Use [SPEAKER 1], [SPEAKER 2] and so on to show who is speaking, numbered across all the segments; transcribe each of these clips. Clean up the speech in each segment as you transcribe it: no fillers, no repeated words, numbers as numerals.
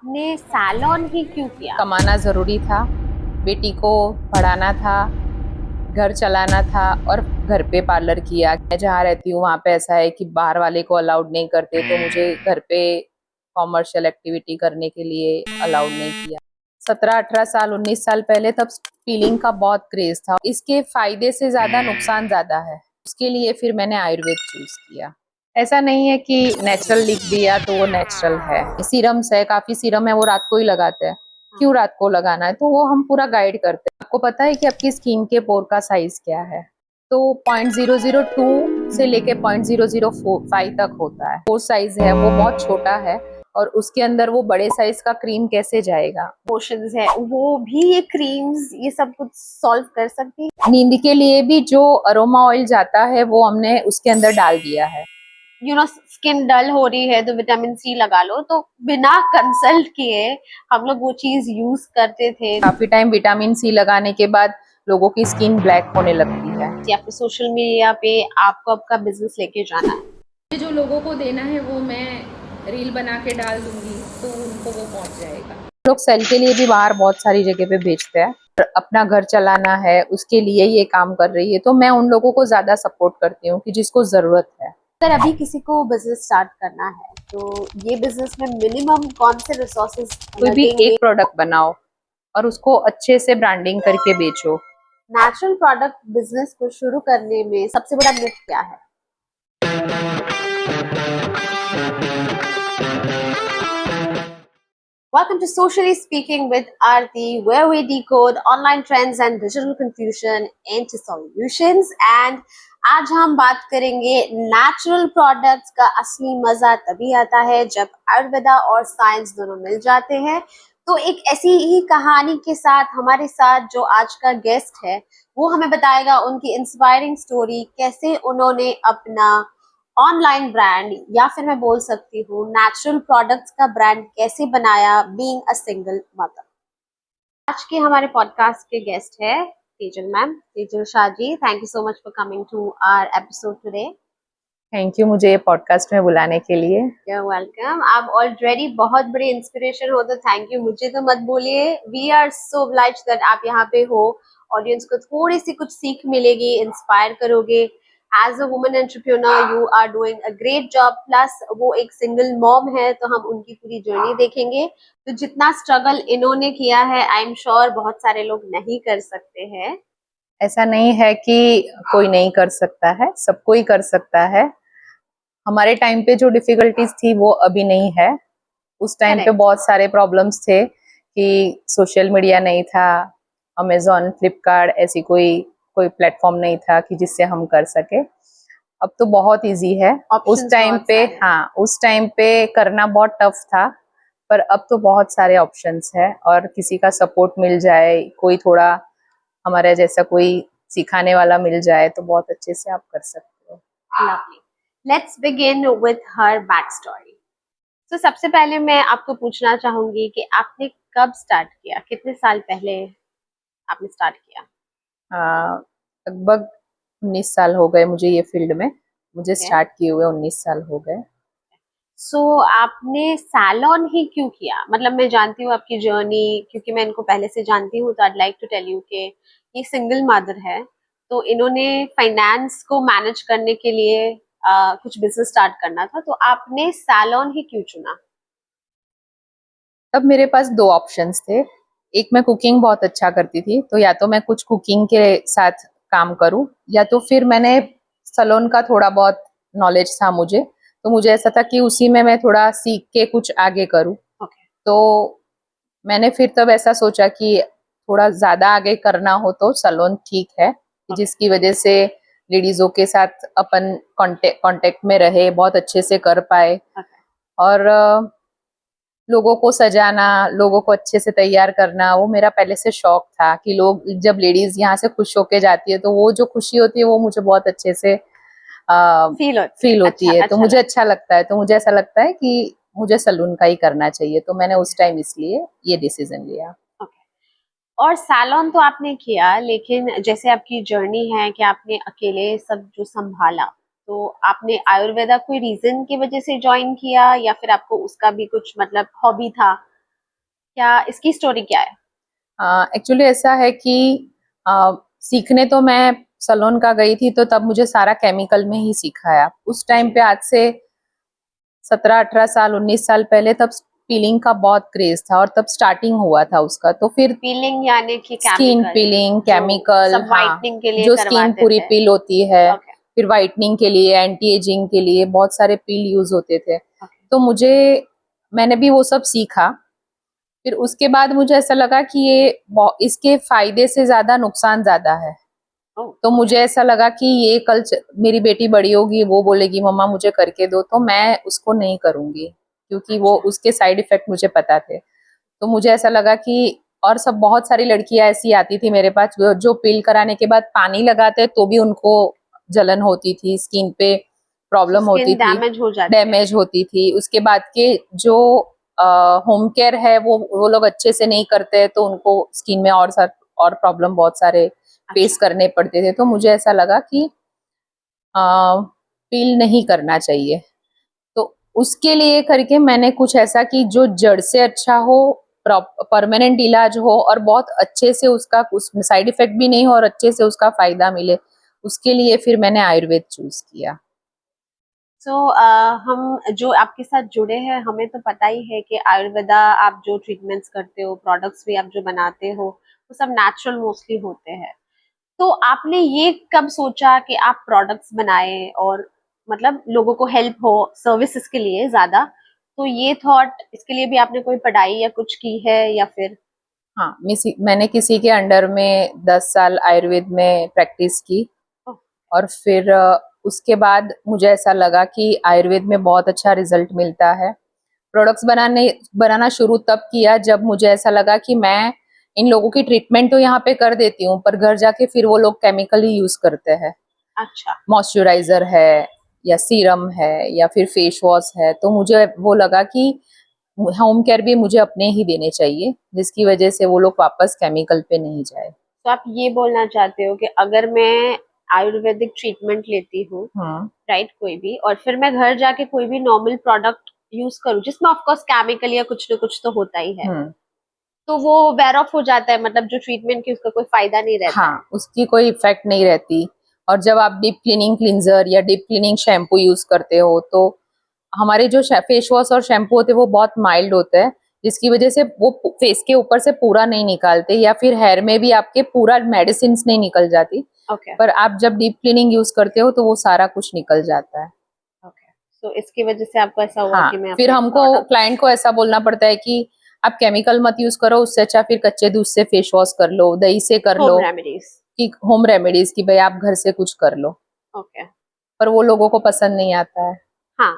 [SPEAKER 1] आपने सैलून ही क्यों किया?
[SPEAKER 2] कमाना ज़रूरी था, बेटी को पढ़ाना था, घर चलाना था और घर पे पार्लर किया। मैं जहाँ रहती हूँ वहाँ पे ऐसा है कि बाहर वाले को अलाउड नहीं करते, तो मुझे घर पे कॉमर्शियल एक्टिविटी करने के लिए अलाउड नहीं किया। 17-18 साल 19 साल पहले तब पीलिंग का बहुत क्रेज था। इसके फायदे से ज्यादा नुकसान ज्यादा है। उसके लिए फिर मैंने आयुर्वेद चूज किया। ऐसा नहीं है कि नेचुरल लिख दिया तो वो नेचुरल है। सीरम्स है, काफी सीरम है, वो रात को ही लगाते हैं।
[SPEAKER 1] हाँ।
[SPEAKER 2] क्यों रात को लगाना है, तो वो हम पूरा गाइड करते हैं। आपको पता है कि आपकी स्किन के पोर का साइज क्या है? तो 0.002 से लेके 0.005 तक होता है। पोर साइज है वो बहुत छोटा है, और उसके अंदर वो बड़े साइज का क्रीम कैसे जाएगा?
[SPEAKER 1] पोर्शंस है वो भी, ये क्रीम्स ये सब कुछ सॉल्व कर सकती है।
[SPEAKER 2] नींद के लिए भी जो अरोमा ऑयल जाता है वो हमने उसके अंदर डाल दिया है।
[SPEAKER 1] स्किन डल हो रही है तो विटामिन सी लगा लो, तो बिना कंसल्ट किए हम लोग वो चीज यूज करते थे।
[SPEAKER 2] काफी टाइम विटामिन सी लगाने के बाद लोगों की स्किन ब्लैक होने लगती है।
[SPEAKER 1] या फिर सोशल मीडिया पे आपको आपका बिजनेस लेके जाना है,
[SPEAKER 2] मुझे जो लोगों को देना है वो मैं रील बना के डाल दूंगी तो उनको वो पहुंच जाएगा। लोग सेल के लिए भी बाहर बहुत सारी जगह पे बेचते हैं। अपना घर चलाना है उसके लिए ये काम कर रही है, तो मैं उन लोगों को ज्यादा सपोर्ट करती हूँ कि जिसको जरूरत है।
[SPEAKER 1] अगर अभी किसी को बिजनेस स्टार्ट करना है तो ये बिजनेस में मिनिमम कौन से रिसोर्सेज
[SPEAKER 2] कोई भी
[SPEAKER 1] लगेंगे?
[SPEAKER 2] एक प्रोडक्ट बनाओ और उसको अच्छे से ब्रांडिंग करके बेचो।
[SPEAKER 1] नेचुरल प्रोडक्ट बिजनेस को शुरू करने में सबसे बड़ा मिथ क्या है? Welcome to Socially Speaking with Aarti, where we decode online trends and digital confusion into solutions. And आज हम बात करेंगे नेचुरल प्रोडक्ट्स का असली मजा तभी आता है जब आयुर्वेदा और साइंस दोनों मिल जाते हैं। तो एक ऐसी ही कहानी के साथ हमारे साथ जो आज का गेस्ट है वो हमें बताएगा उनकी इंस्पायरिंग स्टोरी, कैसे उन्होंने अपना ऑनलाइन ब्रांड या फिर मैं बोल सकती हूँ नेचुरल प्रोडक्ट्स का ब्रांड कैसे बनाया बीइंग अ सिंगल मदर। आज के हमारे पॉडकास्ट के गेस्ट है Tejal ma'am, Tejal Shah ji. Thank you so much for coming to our episode today.
[SPEAKER 2] Thank you मुझे ये पॉडकास्ट में बुलाने के लिए।
[SPEAKER 1] You are welcome. आप ऑलरेडी बहुत बड़े इंस्पिरेशन हो, तो थैंक यू मुझे तो मत बोलिए। We are so obliged that आप यहाँ पे हो। ऑडियंस को थोड़ी सी कुछ सीख मिलेगी, इंस्पायर करोगे। As a woman entrepreneur you are doing a great job, plus वो एक सिंगल मॉम है तो हम उनकी पूरी जर्नी देखेंगे। तो जितना स्ट्रगल इन्होंने किया है आई एम श्योर बहुत सारे लोग नहीं कर सकते हैं।
[SPEAKER 2] ऐसा नहीं है कि कोई नहीं कर सकता है, सब कोई कर सकता है। हमारे टाइम पे जो डिफिकल्टीज थी वो अभी नहीं है। उस टाइम पे
[SPEAKER 1] करेक्ट।
[SPEAKER 2] बहुत सारे प्रॉब्लम्स थे कि सोशल मीडिया नहीं था, अमेजोन फ्लिपकार्ट ऐसी कोई कोई प्लेटफॉर्म नहीं था कि जिससे हम कर सके। अब तो बहुत इजी है। उस
[SPEAKER 1] ऑप्शंस
[SPEAKER 2] टाइम
[SPEAKER 1] बहुत
[SPEAKER 2] पे,
[SPEAKER 1] सारे हैं।
[SPEAKER 2] हाँ, उस टाइम पे करना बहुत टफ था, पर अब तो बहुत सारे ऑप्शंस है। और किसी का सपोर्ट मिल जाए, कोई थोड़ा हमारे जैसा कोई सिखाने वाला मिल जाए तो बहुत अच्छे से आप कर सकते हो।
[SPEAKER 1] Lovely. Let's begin with her back story. तो सबसे पहले मैं आपको पूछना चाहूंगी कि आपने कब स्टार्ट किया, कितने साल पहले आपने स्टार्ट किया?
[SPEAKER 2] लगभग 19 साल हो गए मुझे ये फील्ड में। मुझे
[SPEAKER 1] ओके।
[SPEAKER 2] स्टार्ट किए हुए 19 साल हो गए।
[SPEAKER 1] सो आपने सैलून ही क्यों किया? मतलब मैं जानती हूँ आपकी जर्नी, क्योंकि मैं इनको पहले से जानती हूँ, तो I like to tell you कि ये सिंगल मदर है, तो इन्होंने फाइनेंस को मैनेज करने के लिए कुछ बिजनेस स्टार्ट करना था, तो आपने सैलून ही क्यों चुना?
[SPEAKER 2] तब मेरे पास दो ऑप्शंस थे। एक, मैं कुकिंग बहुत अच्छा करती थी, तो या तो मैं कुछ कुकिंग के साथ काम करूं, या तो फिर मैंने सलोन का थोड़ा बहुत नॉलेज था मुझे, तो मुझे ऐसा था कि उसी में मैं थोड़ा सीख के कुछ आगे करूं।
[SPEAKER 1] ओके।
[SPEAKER 2] तो मैंने फिर तब ऐसा सोचा कि थोड़ा ज्यादा आगे करना हो तो सलोन ठीक है,
[SPEAKER 1] ओके।
[SPEAKER 2] जिसकी वजह से लेडीजों के साथ अपन कांटेक्ट में रहे, बहुत अच्छे से कर पाए।
[SPEAKER 1] ओके।
[SPEAKER 2] और लोगों को सजाना, लोगों को अच्छे से तैयार करना, वो मेरा पहले से शौक था कि लोग जब लेडीज यहाँ से खुश होके जाती है तो वो जो खुशी होती है वो मुझे बहुत अच्छे से
[SPEAKER 1] फील होती है,
[SPEAKER 2] फील
[SPEAKER 1] अच्छा
[SPEAKER 2] होती है। तो
[SPEAKER 1] अच्छा
[SPEAKER 2] मुझे
[SPEAKER 1] लगता
[SPEAKER 2] अच्छा लगता है, तो मुझे ऐसा लगता है कि मुझे सलून का ही करना चाहिए, तो मैंने
[SPEAKER 1] है।
[SPEAKER 2] उस टाइम इसलिए ये डिसीजन लिया।
[SPEAKER 1] ओके। और सैलून तो आपने किया, लेकिन जैसे आपकी जर्नी है कि आपने अकेले सब जो संभाला, तो आपने आयुर्वेदा कोई रीजन की वजह से ज्वाइन किया या फिर आपको उसका भी कुछ मतलब हॉबी था? क्या इसकी स्टोरी क्या है?
[SPEAKER 2] एक्चुअली ऐसा है कि सीखने तो मैं सलोन का गई थी, तो तब मुझे सारा केमिकल में ही सिखाया। उस टाइम
[SPEAKER 1] जी।
[SPEAKER 2] पे आज से 17-18 साल 19 साल पहले तब पीलिंग का बहुत क्रेज था और तब स्टार्टिंग हुआ था उसका। तो फिर
[SPEAKER 1] पीलिंग यानी कि
[SPEAKER 2] स्किन
[SPEAKER 1] केमिकल
[SPEAKER 2] पीलिंग,
[SPEAKER 1] जो
[SPEAKER 2] केमिकल,
[SPEAKER 1] सब
[SPEAKER 2] हाँ,
[SPEAKER 1] वाइटनिंग के लिए
[SPEAKER 2] जो स्किन
[SPEAKER 1] करवाते
[SPEAKER 2] पूरी
[SPEAKER 1] थे?
[SPEAKER 2] पील होती है,
[SPEAKER 1] ओके।
[SPEAKER 2] फिर वाइटनिंग के लिए, एंटी एजिंग के लिए बहुत सारे पील यूज होते थे।
[SPEAKER 1] ओके।
[SPEAKER 2] तो मैंने भी वो सब सीखा। फिर उसके बाद मुझे ऐसा लगा कि इसके फायदे से ज्यादा नुकसान ज्यादा है।
[SPEAKER 1] ओह,
[SPEAKER 2] तो मुझे
[SPEAKER 1] ओके।
[SPEAKER 2] ऐसा लगा कि ये मेरी बेटी बड़ी होगी, वो बोलेगी मम्मा मुझे करके दो, तो मैं उसको नहीं करूंगी, क्योंकि वो
[SPEAKER 1] अच्छा।
[SPEAKER 2] उसके साइड इफेक्ट मुझे पता थे। तो मुझे ऐसा लगा कि और सब बहुत सारी लड़कियां ऐसी आती थी मेरे पास जो पील कराने के बाद पानी लगाते तो भी उनको जलन होती थी, स्किन पे
[SPEAKER 1] सो
[SPEAKER 2] प्रॉब्लम होती
[SPEAKER 1] स्किन
[SPEAKER 2] थी,
[SPEAKER 1] डैमेज हो जाती है।
[SPEAKER 2] डैमेज होती थी। उसके बाद के जो होम केयर है वो लोग अच्छे से नहीं करते, तो उनको स्किन में और प्रॉब्लम बहुत सारे फेस
[SPEAKER 1] अच्छा।
[SPEAKER 2] करने पड़ते थे। तो मुझे ऐसा लगा कि पील नहीं करना चाहिए। तो उसके लिए करके मैंने कुछ ऐसा कि जो जड़ से अच्छा हो, परमानेंट इलाज हो और बहुत अच्छे से उसका उस साइड इफेक्ट भी नहीं हो और अच्छे से उसका फायदा मिले, उसके लिए फिर मैंने आयुर्वेद चूज किया।
[SPEAKER 1] सो हम जो आपके साथ जुड़े हैं हमें तो पता ही है कि आयुर्वेदा आप जो ट्रीटमेंट्स करते हो, प्रोडक्ट्स भी आप जो बनाते हो, वो सब नेचुरल मोस्टली होते हैं। तो आपने ये कब सोचा कि आप प्रोडक्ट्स बनाएं और मतलब लोगों को हेल्प हो सर्विसेज के लिए ज्यादा? तो ये थॉट इसके लिए भी आपने कोई पढ़ाई या कुछ की है या फिर?
[SPEAKER 2] हाँ, मैंने किसी के अंडर में 10 साल आयुर्वेद में प्रैक्टिस की।
[SPEAKER 1] ओह,
[SPEAKER 2] और फिर उसके बाद मुझे ऐसा लगा कि आयुर्वेद में बहुत अच्छा रिजल्ट मिलता है। प्रोडक्ट्स बनाना शुरू तब किया जब मुझे ऐसा लगा कि मैं इन लोगों की ट्रीटमेंट तो यहाँ पे कर देती हूँ, पर घर जाके फिर वो लोग केमिकल ही यूज करते हैं।
[SPEAKER 1] अच्छा।
[SPEAKER 2] मॉइस्चराइजर है या सीरम है या फिर फेस वॉश है, तो मुझे वो लगा कि होम केयर भी मुझे अपने ही देने चाहिए, जिसकी वजह से वो लोग वापस केमिकल पे नहीं जाए।
[SPEAKER 1] तो आप ये बोलना चाहते हो कि अगर मैं आयुर्वेदिक ट्रीटमेंट लेती हूँ,
[SPEAKER 2] हम्म।
[SPEAKER 1] राइट, कोई भी, और फिर मैं घर जाके कोई भी नॉर्मल प्रोडक्ट यूज करूँ जिसमें ऑफ कोर्स केमिकल या कुछ ना कुछ तो होता ही है,
[SPEAKER 2] हम्म।
[SPEAKER 1] तो वो वेयर ऑफ हो जाता है, मतलब जो ट्रीटमेंट की उसका कोई फायदा नहीं रहता है?
[SPEAKER 2] हाँ, उसकी कोई इफेक्ट नहीं रहती। और जब आप डीप क्लीनिंग क्लींजर या डीप क्लीनिंग शैम्पू यूज करते हो, तो हमारे जो फेस वॉश और शैम्पू होते हैं वो बहुत माइल्ड होते हैं, जिसकी वजह से वो फेस के ऊपर से पूरा नहीं निकालते, या फिर हेयर में भी आपके पूरा मेडिसिन नहीं निकल जाती।
[SPEAKER 1] ओके।
[SPEAKER 2] पर आप जब डीप क्लीनिंग यूज करते हो तो वो सारा कुछ निकल जाता है।
[SPEAKER 1] ओके। तो इसकी वजह से आपको ऐसा हुआ
[SPEAKER 2] हाँ,
[SPEAKER 1] कि मैं
[SPEAKER 2] फिर
[SPEAKER 1] अपने
[SPEAKER 2] हमको
[SPEAKER 1] प्रोडक्ट्स।
[SPEAKER 2] क्लाइंट को ऐसा बोलना पड़ता है कि आप केमिकल मत यूज करो, उससे अच्छा फिर कच्चे दूध से फेस वॉश कर लो, दही से कर
[SPEAKER 1] होम
[SPEAKER 2] लो,
[SPEAKER 1] रेमेडीज।
[SPEAKER 2] कि होम रेमेडीज की भाई आप घर से कुछ कर लो।
[SPEAKER 1] ओके।
[SPEAKER 2] पर वो लोगों को पसंद नहीं आता है।
[SPEAKER 1] हाँ।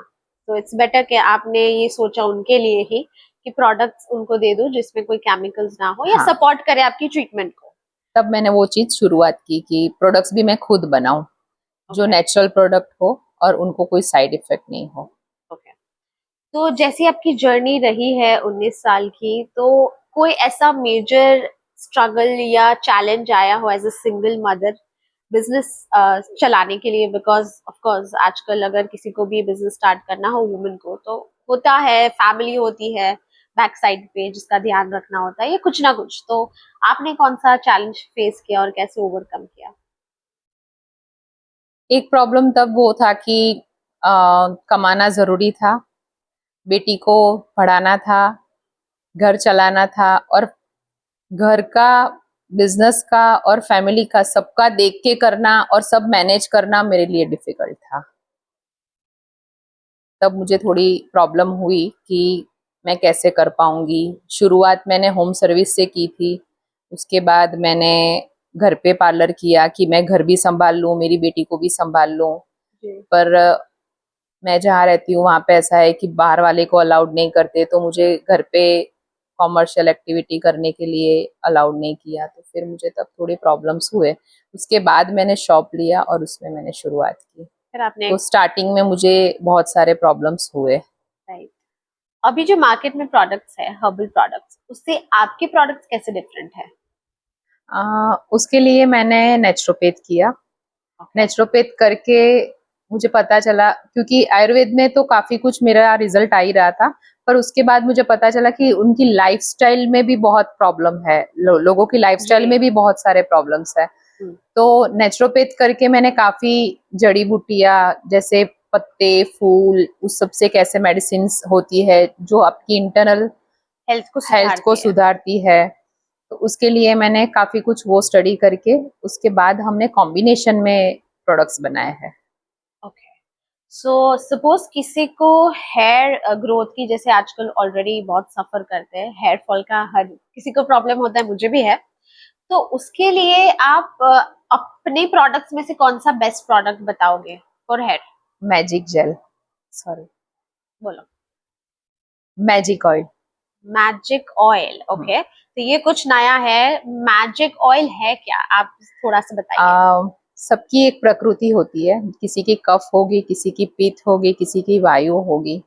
[SPEAKER 1] तो इट्स बेटर कि आपने ये सोचा उनके लिए ही कि प्रोडक्ट्स उनको दे दो जिसमें कोई केमिकल्स ना हो या
[SPEAKER 2] हाँ,
[SPEAKER 1] सपोर्ट करे आपकी ट्रीटमेंट को।
[SPEAKER 2] तब मैंने वो चीज शुरुआत की कि प्रोडक्ट्स भी मैं खुद बनाऊं, जो
[SPEAKER 1] ओके।
[SPEAKER 2] नेचुरल प्रोडक्ट हो और उनको कोई साइड इफेक्ट नहीं हो।
[SPEAKER 1] ओके। तो जैसी आपकी जर्नी रही है 19 साल की, तो कोई ऐसा मेजर स्ट्रगल या चैलेंज आया हो as a single mother business चलाने के लिए? बिकॉज ऑफ कोर्स आजकल अगर किसी को भी बिजनेस स्टार्ट करना हो वुमेन को, तो होता है, फैमिली होती है बैक साइड पे जिसका ध्यान रखना होता है, या कुछ ना कुछ। तो आपने कौन सा चैलेंज फेस किया और कैसे ओवरकम किया?
[SPEAKER 2] एक प्रॉब्लम तब वो था कि कमाना जरूरी था, बेटी को पढ़ाना था, घर चलाना था, और घर का, बिजनेस का और फैमिली का सबका देख के करना और सब मैनेज करना मेरे लिए डिफिकल्ट था। तब मुझे थोड़ी प्रॉब्लम हुई कि मैं कैसे कर पाऊंगी। शुरुआत मैंने होम सर्विस से की थी, उसके बाद मैंने घर पे पार्लर किया कि मैं घर भी संभाल लूं, मेरी बेटी को भी संभाल लूं।
[SPEAKER 1] जी।
[SPEAKER 2] पर मैं जहाँ रहती हूँ वहाँ पे ऐसा है कि बाहर वाले को अलाउड नहीं करते, तो मुझे घर पे कॉमर्शियल एक्टिविटी करने के लिए अलाउड नहीं किया। तो फिर मुझे तब थोड़े प्रॉब्लम्स हुए। उसके बाद मैंने शॉप लिया और उसमें मैंने शुरुआत की।
[SPEAKER 1] फिर आपने?
[SPEAKER 2] तो स्टार्टिंग में मुझे बहुत सारे प्रॉब्लम्स हुए।
[SPEAKER 1] राइट। अभी जो मार्केट में प्रोडक्ट्स है, हर्बल प्रोडक्ट्स, उससे आपके प्रोडक्ट्स कैसे डिफरेंट है?
[SPEAKER 2] उसके लिए मैंने नेचुरोपैथ किया।
[SPEAKER 1] ओके।
[SPEAKER 2] नेचुरोपैथ करके मुझे पता चला, क्योंकि आयुर्वेद में तो काफी कुछ मेरा रिजल्ट आ ही रहा था, पर उसके बाद मुझे पता चला कि उनकी लाइफस्टाइल में भी बहुत प्रॉब्लम है, लोगों की लाइफस्टाइल
[SPEAKER 1] जी।
[SPEAKER 2] में भी बहुत सारे प्रॉब्लम्स है।
[SPEAKER 1] हम्म।
[SPEAKER 2] तो नेचुरोपैथ करके मैंने काफी जड़ी बूटियां, जैसे पत्ते फूल, उस सब से कैसे मेडिसिन होती है जो आपकी इंटरनल
[SPEAKER 1] हेल्थ को
[SPEAKER 2] हेल्थ को
[SPEAKER 1] सुधारती है।
[SPEAKER 2] सुधारती है, तो उसके लिए मैंने काफी कुछ वो स्टडी करके उसके बाद हमने कॉम्बिनेशन में प्रोडक्ट्स बनाए हैं।
[SPEAKER 1] ओके। सो सपोज किसी को हेयर ग्रोथ की, जैसे आजकल ऑलरेडी बहुत सफर करते हैं हेयर फॉल का, हर किसी को प्रॉब्लम होता है, मुझे भी है। तो उसके लिए आप अपने प्रोडक्ट्स में से कौन सा बेस्ट प्रोडक्ट बताओगे for hair?
[SPEAKER 2] Magic gel, sorry,
[SPEAKER 1] बोलो।
[SPEAKER 2] Magic oil.
[SPEAKER 1] Magic oil, okay. तो ये कुछ नया है। मैजिक ऑयल है क्या, आप थोड़ा सा बताइए।
[SPEAKER 2] सबकी एक प्रकृति होती है, किसी की कफ होगी, किसी की पित्त होगी, किसी की वायु होगी।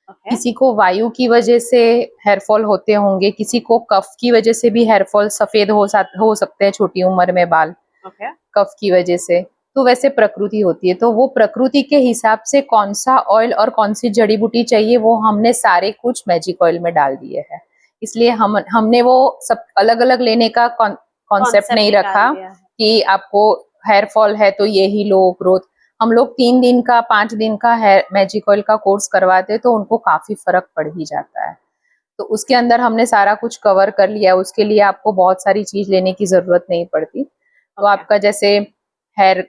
[SPEAKER 1] ओके।
[SPEAKER 2] किसी को वायु की वजह से हेयर फॉल होते होंगे, किसी को कफ की वजह से भी हेयर फॉल, सफेद हो सकते हैं छोटी उम्र में बाल,
[SPEAKER 1] ओके।
[SPEAKER 2] कफ की वजह से। तो वैसे प्रकृति होती है, तो वो प्रकृति के हिसाब से कौन सा ऑयल और कौन सी जड़ी बूटी चाहिए वो हमने सारे कुछ मैजिक ऑयल में डाल दिए हैं। इसलिए हमने वो सब अलग अलग लेने का कॉन्सेप्ट
[SPEAKER 1] कॉन्सेप्ट
[SPEAKER 2] नहीं
[SPEAKER 1] निकाल
[SPEAKER 2] रखा
[SPEAKER 1] दिया है।
[SPEAKER 2] कि आपको हेयर फॉल है तो ये ही लो ग्रोथ। हम लोग 3 दिन का 5 दिन का हेयर मैजिक ऑयल का कोर्स करवाते तो उनको काफी फर्क पड़ ही जाता है। तो उसके अंदर हमने सारा कुछ कवर कर लिया, उसके लिए आपको बहुत सारी चीज लेने की जरूरत नहीं पड़ती। तो
[SPEAKER 1] ओके।
[SPEAKER 2] आपका जैसे हेयर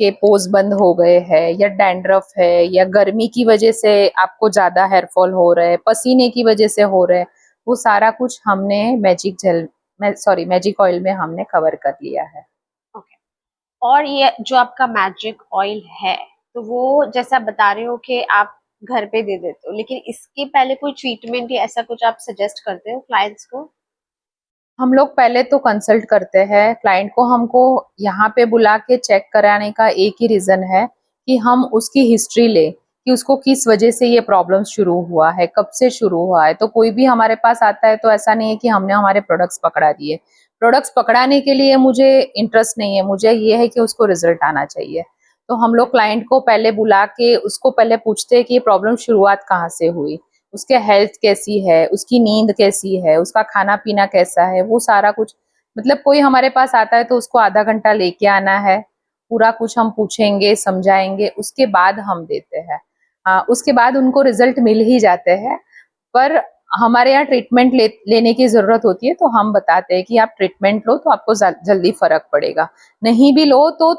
[SPEAKER 2] के पोज बंद हो गए हैं, या डैंड्रफ है, या गर्मी की वजह से आपको ज्यादा हेयर फॉल हो रहा है, पसीने की वजह से हो रहा है, वो सारा कुछ हमने मैजिक ऑयल में हमने कवर कर लिया है।
[SPEAKER 1] ओके। और ये जो आपका मैजिक ऑयल है, तो वो जैसे आप बता रहे हो कि आप घर पे दे देते हो, लेकिन इसके पहले कोई ट्रीटमेंट या ऐसा कुछ आप सजेस्ट करते हो क्लाइंट्स को?
[SPEAKER 2] हम लोग पहले तो कंसल्ट करते हैं क्लाइंट को। हमको यहाँ पे बुला के चेक कराने का एक ही रीजन है कि हम उसकी हिस्ट्री ले कि उसको किस वजह से ये प्रॉब्लम शुरू हुआ है, कब से शुरू हुआ है। तो कोई भी हमारे पास आता है तो ऐसा नहीं है कि हमने हमारे प्रोडक्ट्स पकड़ा दिए। प्रोडक्ट्स पकड़ाने के लिए मुझे इंटरेस्ट नहीं है, मुझे ये है कि उसको रिजल्ट आना चाहिए। तो हम लोग क्लाइंट को पहले बुला के उसको पहले पूछते हैं कि ये प्रॉब्लम शुरुआत कहाँ से हुई, उसके हेल्थ कैसी है, उसकी नींद कैसी है, उसका खाना पीना कैसा है, वो सारा कुछ। मतलब कोई हमारे पास आता है तो उसको आधा घंटा लेके आना है, पूरा कुछ हम पूछेंगे समझाएंगे, उसके बाद हम देते हैं। उसके बाद उनको रिजल्ट मिल ही जाते हैं। पर हमारे यहाँ ट्रीटमेंट लेने की जरूरत होती है तो हम बताते हैं कि आप ट्रीटमेंट लो तो आपको जल्दी फर्क पड़ेगा। नहीं भी लो तो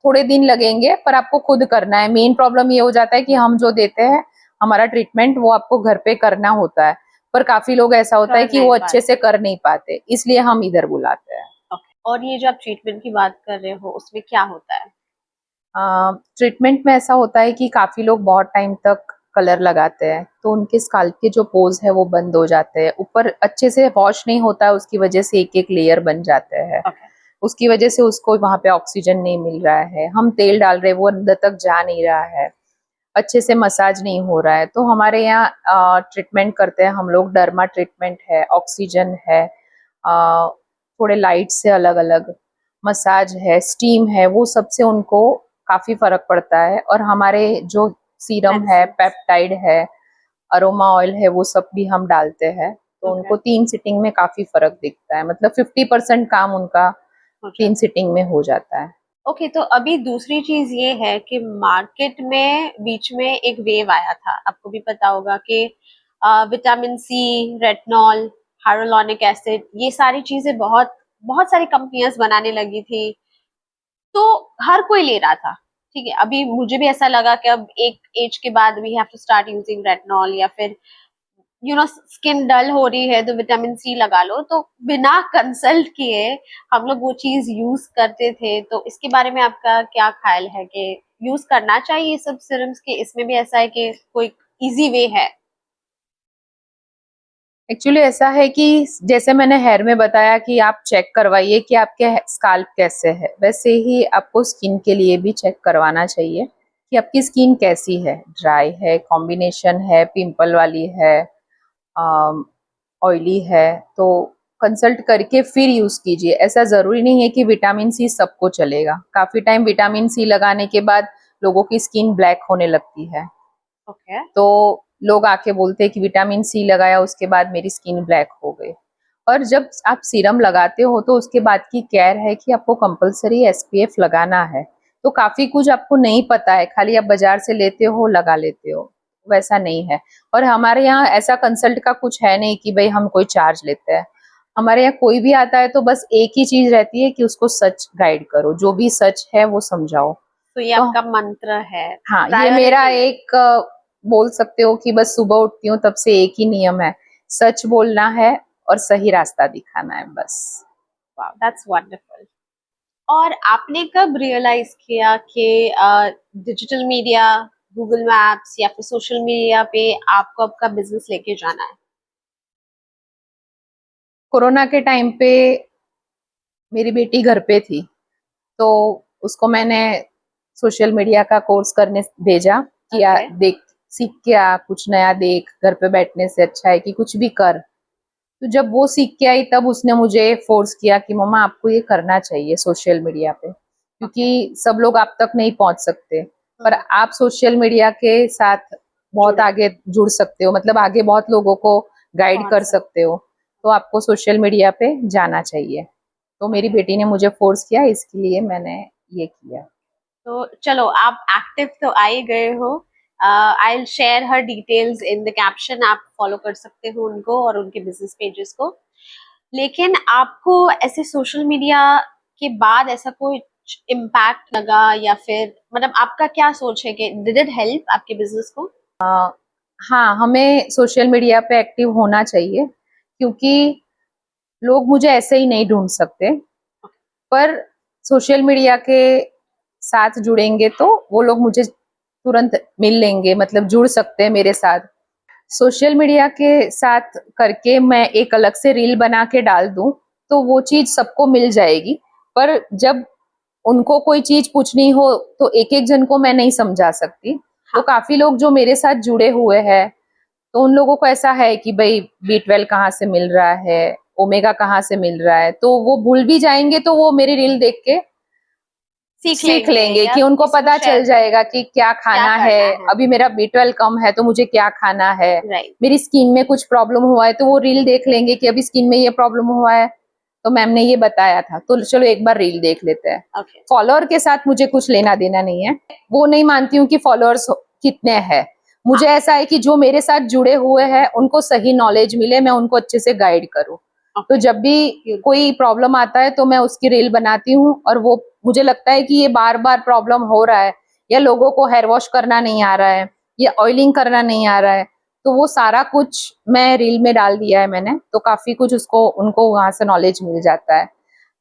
[SPEAKER 2] थोड़े दिन लगेंगे, पर आपको खुद करना है। मेन प्रॉब्लम ये हो जाता है कि हम जो देते हैं हमारा ट्रीटमेंट वो आपको घर पे करना होता है, पर काफी लोग ऐसा होता है
[SPEAKER 1] कर
[SPEAKER 2] कि
[SPEAKER 1] नहीं
[SPEAKER 2] वो अच्छे
[SPEAKER 1] पाते।
[SPEAKER 2] से कर नहीं पाते, इसलिए हम इधर बुलाते हैं।
[SPEAKER 1] ओके। और ये जो आप ट्रीटमेंट की बात कर रहे हो, उसमें क्या होता है?
[SPEAKER 2] ट्रीटमेंट में ऐसा होता है कि काफी लोग बहुत टाइम तक कलर लगाते हैं तो उनके स्काल्प के जो पोज है वो बंद हो जाते हैं, ऊपर अच्छे से वॉश नहीं होता है, उसकी वजह से एक एक लेयर बन जाते हैं।
[SPEAKER 1] ओके।
[SPEAKER 2] उसकी वजह से उसको वहां पे ऑक्सीजन नहीं मिल रहा है, हम तेल डाल रहे हैं वो अंदर तक जा नहीं रहा है, अच्छे से मसाज नहीं हो रहा है। तो हमारे यहाँ ट्रीटमेंट करते हैं हम लोग। डर्मा ट्रीटमेंट है, ऑक्सीजन है, थोड़े लाइट से अलग अलग मसाज है, स्टीम है, वो सबसे उनको काफी फर्क पड़ता है। और हमारे जो सीरम है,
[SPEAKER 1] मेडिसिन।
[SPEAKER 2] पेप्टाइड है, अरोमा ऑयल है, वो सब भी हम डालते हैं। तो
[SPEAKER 1] ओके।
[SPEAKER 2] उनको 3 सिटिंग में काफी फर्क दिखता है, मतलब 50% काम उनका
[SPEAKER 1] हो
[SPEAKER 2] 3 सिटिंग में हो जाता है।
[SPEAKER 1] ओके। तो अभी दूसरी चीज ये है कि मार्केट में बीच में एक वेव आया था, आपको भी पता होगा कि vitamin C, retinol, hyaluronic acid, ये सारी चीजें बहुत बहुत सारी कंपनियां बनाने लगी थी। तो हर कोई ले रहा था। ठीक है, अभी मुझे भी ऐसा लगा कि अब एक एज के बाद we have to start using retinol, या फिर स्किन डल हो रही है तो विटामिन सी लगा लो। तो बिना कंसल्ट किए हम लोग वो चीज यूज करते थे। तो इसके बारे में आपका क्या ख्याल है कि यूज करना चाहिए ये सब सिरम्स के? इसमें भी ऐसा है कि कोई इजी वे है?
[SPEAKER 2] एक्चुअली ऐसा है कि जैसे मैंने हेयर में बताया कि आप चेक करवाइए कि आपके स्काल्प कैसे है, वैसे ही आपको स्किन के लिए भी चेक करवाना चाहिए कि आपकी स्किन कैसी है, ड्राई है, कॉम्बिनेशन है, पिंपल वाली है, ऑयली है। तो कंसल्ट करके फिर यूज कीजिए। ऐसा जरूरी नहीं है कि विटामिन सी सबको चलेगा। काफी टाइम विटामिन सी लगाने के बाद लोगों की स्किन ब्लैक होने लगती है।
[SPEAKER 1] ओके।
[SPEAKER 2] तो लोग आके बोलते हैं कि विटामिन सी लगाया, उसके बाद मेरी स्किन ब्लैक हो गई। और जब आप सीरम लगाते हो तो उसके बाद की केयर है कि आपको कंपलसरी एसपीएफ लगाना है। तो काफी कुछ आपको नहीं पता है, खाली आप बाजार से लेते हो लगा लेते हो, वैसा नहीं है। और हमारे यहाँ ऐसा कंसल्ट का कुछ है नहीं कि भाई हम कोई चार्ज लेते हैं। हमारे यहाँ कोई भी आता है तो बस एक ही चीज रहती है कि उसको सच गाइड करो, जो भी सच है वो समझाओ।
[SPEAKER 1] तो ये
[SPEAKER 2] तो
[SPEAKER 1] आपका मंत्र है,
[SPEAKER 2] हाँ, ये मेरा
[SPEAKER 1] प्रायोरिटी है।
[SPEAKER 2] एक बोल सकते हो कि बस सुबह उठती हूँ तब से एक ही नियम है, सच बोलना है और सही रास्ता दिखाना है, बस।
[SPEAKER 1] Wow, that's wonderful. और आपने कब रियलाइज किया कि डिजिटल मीडिया, गूगल मैप्स या फिर सोशल मीडिया पे आपको आपका बिजनेस लेके जाना है?
[SPEAKER 2] कोरोना के टाइम पे मेरी बेटी घर पे थी, तो उसको मैंने सोशल मीडिया का कोर्स करने भेजा कि
[SPEAKER 1] ओके।
[SPEAKER 2] देख, सीख के आ, कुछ नया देख, घर पे बैठने से अच्छा है कि कुछ भी कर। तो जब वो सीख के आई तब उसने मुझे फोर्स किया कि मम्मा आपको ये करना चाहिए सोशल मीडिया पे,
[SPEAKER 1] ओके।
[SPEAKER 2] क्योंकि सब लोग आप तक नहीं पहुंच सकते, पर आप सोशल मीडिया के साथ बहुत
[SPEAKER 1] जुड़े
[SPEAKER 2] आगे जुड़ सकते हो, मतलब आगे बहुत लोगों को गाइड
[SPEAKER 1] पहुंच
[SPEAKER 2] कर
[SPEAKER 1] सकते।
[SPEAKER 2] सकते हो। तो आपको सोशल मीडिया पे जाना चाहिए। तो मेरी
[SPEAKER 1] ओके।
[SPEAKER 2] बेटी ने मुझे फोर्स किया, इसके लिए मैंने ये किया।
[SPEAKER 1] तो चलो, आप एक्टिव तो आ ही गए हो। I will share her details in the caption, आप फॉलो कर सकते हो उनको और उनके बिजनेस पेजेस को। लेकिन आपको ऐसे सोशल मीडिया के बाद ऐसा कोई इम्पैक्ट लगा, या फिर मतलब आपका क्या सोच है कि डिड इट हेल्प आपके बिजनेस को?
[SPEAKER 2] हाँ, हमें सोशल मीडिया पे एक्टिव होना चाहिए, क्योंकि लोग मुझे ऐसे ही नहीं ढूंढ सकते, पर सोशल मीडिया के साथ जुड़ेंगे तो वो लोग मुझे तुरंत मिल लेंगे, मतलब जुड़ सकते हैं मेरे साथ। सोशल मीडिया के साथ करके मैं एक अलग से रील बना के डाल दूं तो वो चीज सबको मिल जाएगी, पर जब उनको कोई चीज पूछनी हो तो एक एक जन को मैं नहीं समझा सकती। तो
[SPEAKER 1] हाँ।
[SPEAKER 2] काफी लोग जो मेरे साथ जुड़े हुए हैं, तो उन लोगों को ऐसा है कि भाई B12 कहाँ से मिल रहा है, ओमेगा कहाँ से मिल रहा है, तो वो भूल भी जाएंगे तो वो मेरी रील देख के
[SPEAKER 1] सीख
[SPEAKER 2] सीख
[SPEAKER 1] लेंगे
[SPEAKER 2] लेंगे
[SPEAKER 1] या
[SPEAKER 2] कि उनको
[SPEAKER 1] किसी को
[SPEAKER 2] पता
[SPEAKER 1] शेयर
[SPEAKER 2] चल
[SPEAKER 1] कर
[SPEAKER 2] जाएगा कि क्या
[SPEAKER 1] क्या
[SPEAKER 2] खाना है।
[SPEAKER 1] करना है।
[SPEAKER 2] अभी मेरा B12 कम है तो मुझे क्या खाना है,
[SPEAKER 1] राइट।
[SPEAKER 2] मेरी स्किन में कुछ प्रॉब्लम हुआ है तो वो रील देख लेंगे कि अभी स्किन में ये प्रॉब्लम हुआ है, तो मैम ने ये बताया था, तो चलो एक बार रील देख लेते हैं।
[SPEAKER 1] ओके।
[SPEAKER 2] फॉलोअर के साथ मुझे कुछ लेना देना नहीं है, वो नहीं मानती हूँ कि फॉलोअर्स कितने हैं। मुझे
[SPEAKER 1] हाँ।
[SPEAKER 2] ऐसा है कि जो मेरे साथ जुड़े हुए हैं उनको सही नॉलेज मिले, मैं उनको अच्छे से गाइड करूँ। तो
[SPEAKER 1] ओके।
[SPEAKER 2] जब भी कोई प्रॉब्लम आता है तो मैं उसकी रील बनाती हूँ, और वो मुझे लगता है कि ये बार बार प्रॉब्लम हो रहा है, या लोगों को हेयर वॉश करना नहीं आ रहा है, या ऑयलिंग करना नहीं आ रहा है, तो वो सारा कुछ मैं रील में डाल दिया है मैंने, तो काफी कुछ उसको उनको वहां से नॉलेज मिल जाता है।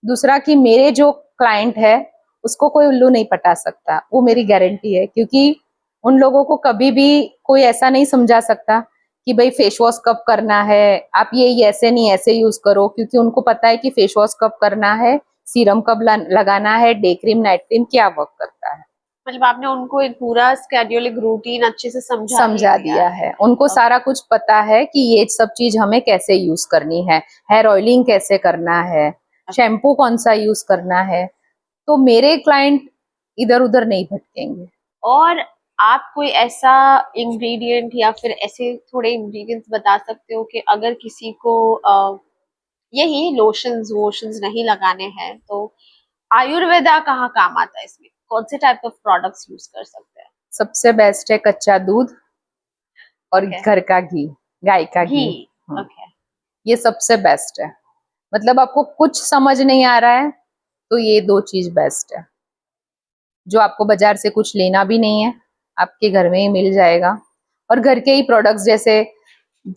[SPEAKER 2] दूसरा कि मेरे जो क्लाइंट है उसको कोई उल्लू नहीं पटा सकता, वो मेरी गारंटी है, क्योंकि उन लोगों को कभी भी कोई ऐसा नहीं समझा सकता कि भाई फेस वॉश कब करना है, आप ये ऐसे नहीं ऐसे यूज करो, क्योंकि उनको पता है कि फेस वॉश कब करना है, सीरम कब लगाना है, डे क्रीम नाइट क्रीम क्या वर्क करता है।
[SPEAKER 1] मतलब आपने उनको एक पूरा स्केड्यूल, एक रूटीन अच्छे से समझा ही
[SPEAKER 2] समझा
[SPEAKER 1] दिया
[SPEAKER 2] दिया
[SPEAKER 1] है।
[SPEAKER 2] है, उनको
[SPEAKER 1] ओके।
[SPEAKER 2] सारा कुछ पता है कि ये सब चीज हमें कैसे यूज करनी है, हेयर ऑयलिंग कैसे करना है,
[SPEAKER 1] ओके।
[SPEAKER 2] शैम्पू कौन सा यूज करना है। तो मेरे क्लाइंट इधर उधर नहीं भटकेंगे।
[SPEAKER 1] और आप कोई ऐसा इंग्रेडिएंट या फिर ऐसे थोड़े इंग्रेडिएंट्स बता सकते हो कि अगर किसी को यही लोशंस वोशंस नहीं लगाने हैं तो आयुर्वेदा कहाँ काम आता है इसमें? कौन से टाइप ऑफ प्रोडक्ट्स यूज कर सकते हैं?
[SPEAKER 2] सबसे बेस्ट है कच्चा दूध और
[SPEAKER 1] ओके।
[SPEAKER 2] घर का घी, गाय का
[SPEAKER 1] घी।
[SPEAKER 2] घी।
[SPEAKER 1] ओके।
[SPEAKER 2] ये सबसे बेस्ट है। मतलब आपको कुछ समझ नहीं आ रहा है तो ये दो चीज बेस्ट है, जो आपको बाजार से कुछ लेना भी नहीं है, आपके घर में ही मिल जाएगा। और घर के ही प्रोडक्ट्स, जैसे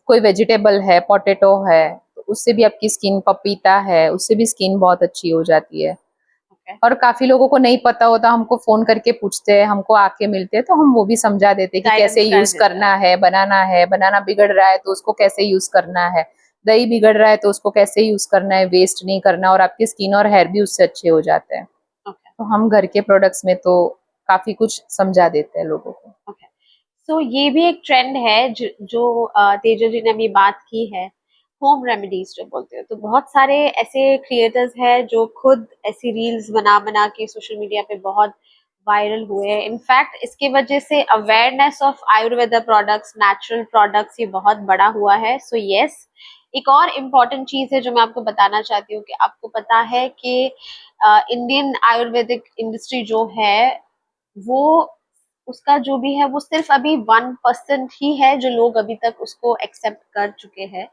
[SPEAKER 2] कोई वेजिटेबल है, पोटैटो है, तो उससे भी आपकी स्किन, पपीता है, उससे भी स्किन बहुत अच्छी हो जाती है।
[SPEAKER 1] ओके।
[SPEAKER 2] और काफी लोगों को नहीं पता होता, हमको फोन करके पूछते हैं, हमको आके मिलते हैं, तो हम वो भी समझा देते हैं कि कैसे
[SPEAKER 1] गाइडेंस कर
[SPEAKER 2] यूज
[SPEAKER 1] देते
[SPEAKER 2] करना है। बनाना बिगड़ रहा है तो उसको कैसे यूज करना है, दही बिगड़ रहा है तो उसको कैसे यूज करना है, वेस्ट नहीं करना, और आपकी स्किन और हेयर भी उससे अच्छे हो जाते हैं।
[SPEAKER 1] हैं। ओके।
[SPEAKER 2] तो हम घर के प्रोडक्ट्स में तो काफी कुछ समझा देते हैं लोगों को।
[SPEAKER 1] ओके। सो ये भी एक ट्रेंड है जो तेजा जी ने अभी बात की है, होम रेमेडीज जो बोलते हैं। तो बहुत सारे ऐसे क्रिएटर्स हैं जो खुद ऐसी रील्स बना बना के सोशल मीडिया पे बहुत वायरल हुए हैं। इनफैक्ट इसकी वजह से awareness of Ayurveda products, natural products ये बहुत बड़ा हुआ है। सो यस, एक और इम्पॉर्टेंट चीज है जो मैं आपको बताना चाहती हूँ कि आपको पता है कि इंडियन आयुर्वेदिक इंडस्ट्री जो है वो, उसका जो भी है वो सिर्फ अभी 1% ही है जो लोग अभी तक उसको एक्सेप्ट कर चुके हैं।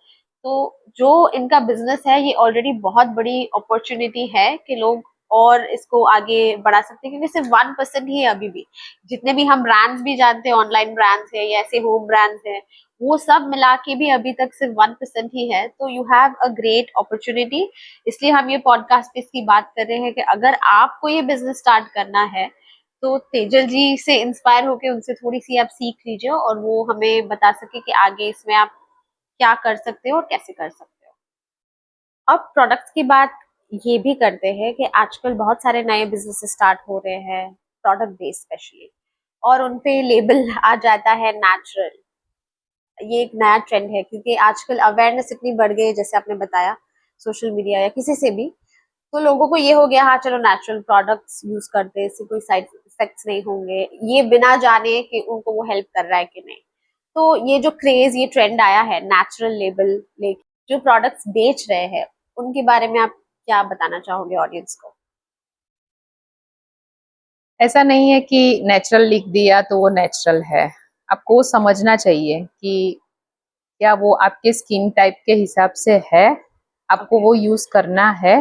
[SPEAKER 1] तो जो इनका बिजनेस है ये ऑलरेडी बहुत बड़ी अपॉर्चुनिटी है कि लोग और इसको आगे बढ़ा सकते हैं, क्योंकि सिर्फ 1% ही है अभी भी। जितने भी हम ब्रांड्स भी जानते हैं, ऑनलाइन ब्रांड्स है या ऐसे होम ब्रांड्स है, वो सब मिला के भी अभी तक सिर्फ 1% ही है। तो you have a great opportunity. इसलिए हम ये पॉडकास्ट पे इसकी बात कर रहे हैं कि अगर आपको ये बिजनेस स्टार्ट करना है तो तेजल जी से इंस्पायर होके उनसे थोड़ी सी आप सीख लीजिए और वो हमें बता सके कि आगे इसमें आप क्या कर सकते हो और कैसे कर सकते हो। अब प्रोडक्ट्स की बात ये भी करते हैं कि आजकल बहुत सारे नए बिजनेस स्टार्ट हो रहे हैं, प्रोडक्ट बेस्ड स्पेशली, और उनपे लेबल आ जाता है नेचुरल। ये एक नया ट्रेंड है क्योंकि आजकल अवेयरनेस इतनी बढ़ गई है, जैसे आपने बताया सोशल मीडिया या किसी से भी, तो लोगों को ये हो गया हाँ चलो नेचुरल प्रोडक्ट्स यूज करते हैं, इससे कोई साइड इफेक्ट्स नहीं होंगे, ये बिना जाने कि उनको वो हेल्प कर रहा है कि नहीं। तो ये जो क्रेज, ये ट्रेंड आया है नेचुरल लेबल लेके जो प्रोडक्ट्स बेच रहे हैं, उनके बारे में आप क्या बताना चाहोगे ऑडियंस को?
[SPEAKER 2] ऐसा नहीं है कि नेचुरल लिख दिया तो वो नेचुरल है। आपको वो समझना चाहिए कि क्या वो आपके स्किन टाइप के हिसाब से है, आपको
[SPEAKER 1] ओके।
[SPEAKER 2] वो यूज करना है,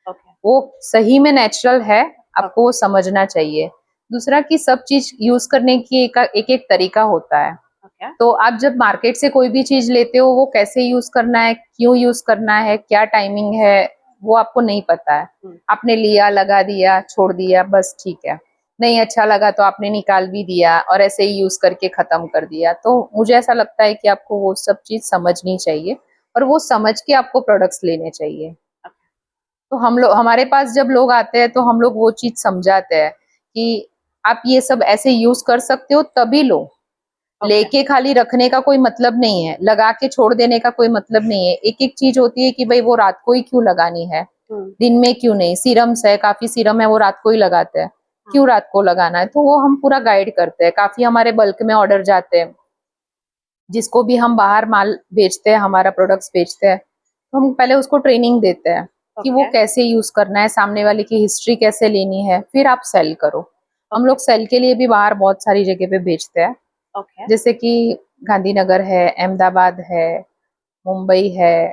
[SPEAKER 1] ओके।
[SPEAKER 2] वो सही में नेचुरल है, आपको
[SPEAKER 1] ओके।
[SPEAKER 2] वो समझना चाहिए। दूसरा कि सब चीज यूज करने की एक एक तरीका होता है।
[SPEAKER 1] ओके।
[SPEAKER 2] तो आप जब मार्केट से कोई भी चीज लेते हो, वो कैसे यूज करना है, क्यों यूज करना है, क्या टाइमिंग है, वो आपको नहीं पता है। आपने लिया, लगा दिया, छोड़ दिया, बस ठीक है। नहीं अच्छा लगा तो आपने निकाल भी दिया और ऐसे ही यूज करके खत्म कर दिया। तो मुझे ऐसा लगता है कि आपको वो सब चीज समझनी चाहिए और वो समझ के आपको प्रोडक्ट्स लेने चाहिए। तो हम लोग, हमारे पास जब लोग आते हैं तो हम लोग वो चीज समझाते हैं कि आप ये सब ऐसे यूज कर सकते हो तभी लो।
[SPEAKER 1] ओके।
[SPEAKER 2] लेके खाली रखने का कोई मतलब नहीं है, लगा के छोड़ देने का कोई मतलब नहीं है। एक एक चीज होती है कि भाई वो रात को ही क्यों लगानी है, दिन में क्यों नहीं। सीरम्स है, काफी सीरम है वो रात को ही लगाते हैं, क्यों रात को लगाना है। तो वो हम पूरा गाइड करते हैं। काफी हमारे बल्क में ऑर्डर जाते हैं, जिसको भी हम बाहर माल बेचते हैं, हमारा प्रोडक्ट्स बेचते हैं, तो हम पहले उसको ट्रेनिंग देते हैं कि वो
[SPEAKER 1] ओके।
[SPEAKER 2] कैसे यूज करना है, सामने वाले की हिस्ट्री कैसे लेनी है, फिर आप सेल करो। हम
[SPEAKER 1] ओके।
[SPEAKER 2] लोग सेल के लिए भी बाहर बहुत सारी जगह पे बेचते हैं,
[SPEAKER 1] ओके।
[SPEAKER 2] जैसे कि गांधीनगर है, अहमदाबाद है, मुंबई है,